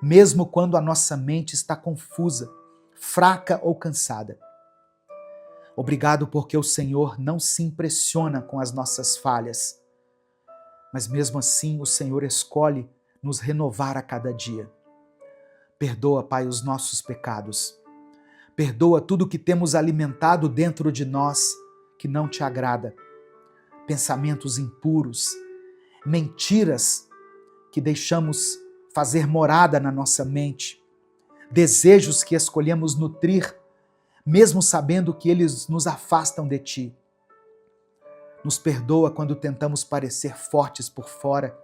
mesmo quando a nossa mente está confusa, fraca ou cansada. Obrigado porque o Senhor não se impressiona com as nossas falhas, mas mesmo assim o Senhor escolhe nos renovar a cada dia. Perdoa, Pai, os nossos pecados. Perdoa tudo que temos alimentado dentro de nós que não te agrada. Pensamentos impuros, mentiras que deixamos fazer morada na nossa mente, desejos que escolhemos nutrir, mesmo sabendo que eles nos afastam de ti. Nos perdoa quando tentamos parecer fortes por fora,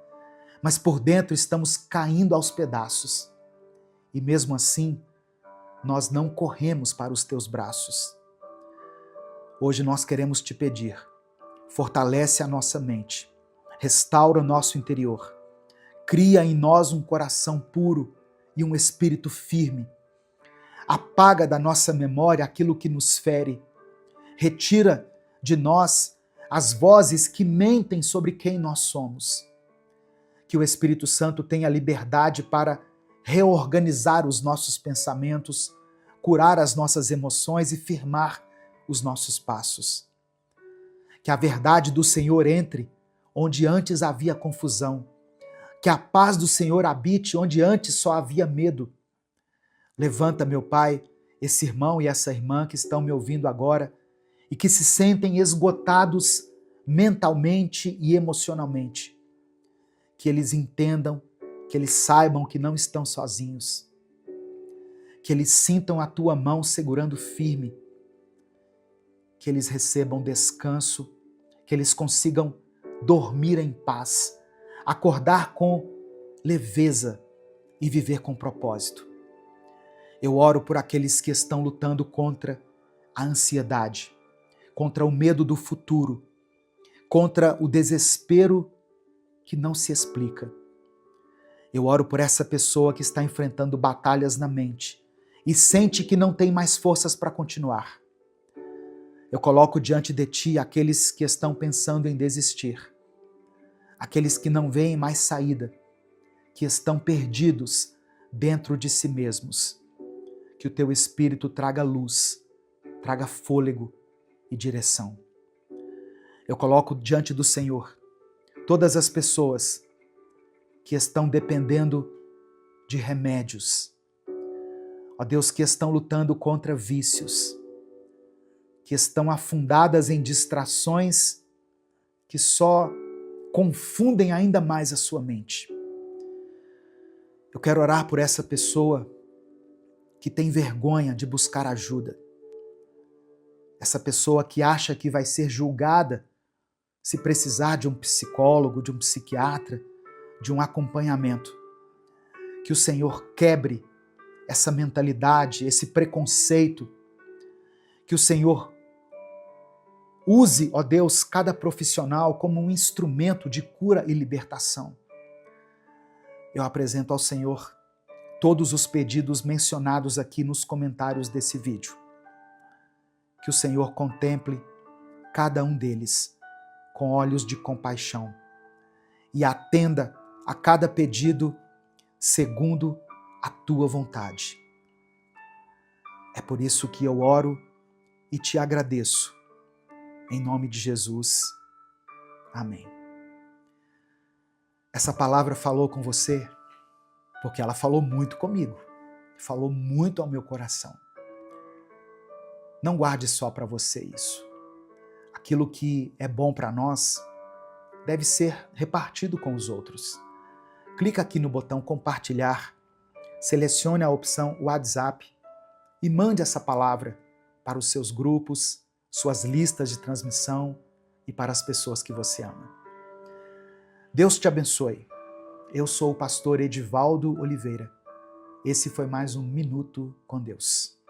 mas por dentro estamos caindo aos pedaços. E mesmo assim, nós não corremos para os teus braços. Hoje nós queremos te pedir, fortalece a nossa mente, restaura o nosso interior, cria em nós um coração puro e um espírito firme. Apaga da nossa memória aquilo que nos fere. Retira de nós as vozes que mentem sobre quem nós somos. Que o Espírito Santo tenha liberdade para reorganizar os nossos pensamentos, curar as nossas emoções e firmar os nossos passos. Que a verdade do Senhor entre onde antes havia confusão. Que a paz do Senhor habite onde antes só havia medo. Levanta, meu Pai, esse irmão e essa irmã que estão me ouvindo agora e que se sentem esgotados mentalmente e emocionalmente. Que eles entendam, que eles saibam que não estão sozinhos. Que eles sintam a tua mão segurando firme. Que eles recebam descanso, que eles consigam dormir em paz, acordar com leveza e viver com propósito. Eu oro por aqueles que estão lutando contra a ansiedade, contra o medo do futuro, contra o desespero que não se explica. Eu oro por essa pessoa que está enfrentando batalhas na mente e sente que não tem mais forças para continuar. Eu coloco diante de ti aqueles que estão pensando em desistir, aqueles que não veem mais saída, que estão perdidos dentro de si mesmos. Que o teu Espírito traga luz, traga fôlego e direção. Eu coloco diante do Senhor todas as pessoas que estão dependendo de remédios. Ó Deus, que estão lutando contra vícios, que estão afundadas em distrações que só confundem ainda mais a sua mente. Eu quero orar por essa pessoa que tem vergonha de buscar ajuda. Essa pessoa que acha que vai ser julgada se precisar de um psicólogo, de um psiquiatra, de um acompanhamento, que o Senhor quebre essa mentalidade, esse preconceito, que o Senhor use, ó Deus, cada profissional como um instrumento de cura e libertação. Eu apresento ao Senhor todos os pedidos mencionados aqui nos comentários desse vídeo. Que o Senhor contemple cada um deles com olhos de compaixão e atenda a cada pedido segundo a tua vontade. É por isso que eu oro e te agradeço. Em nome de Jesus. Amém. Essa palavra falou com você porque ela falou muito comigo, falou muito ao meu coração. Não guarde só para você isso. Aquilo que é bom para nós deve ser repartido com os outros. Clica aqui no botão compartilhar, selecione a opção WhatsApp e mande essa palavra para os seus grupos, suas listas de transmissão e para as pessoas que você ama. Deus te abençoe. Eu sou o pastor Edivaldo Oliveira. Esse foi mais um Minuto com Deus.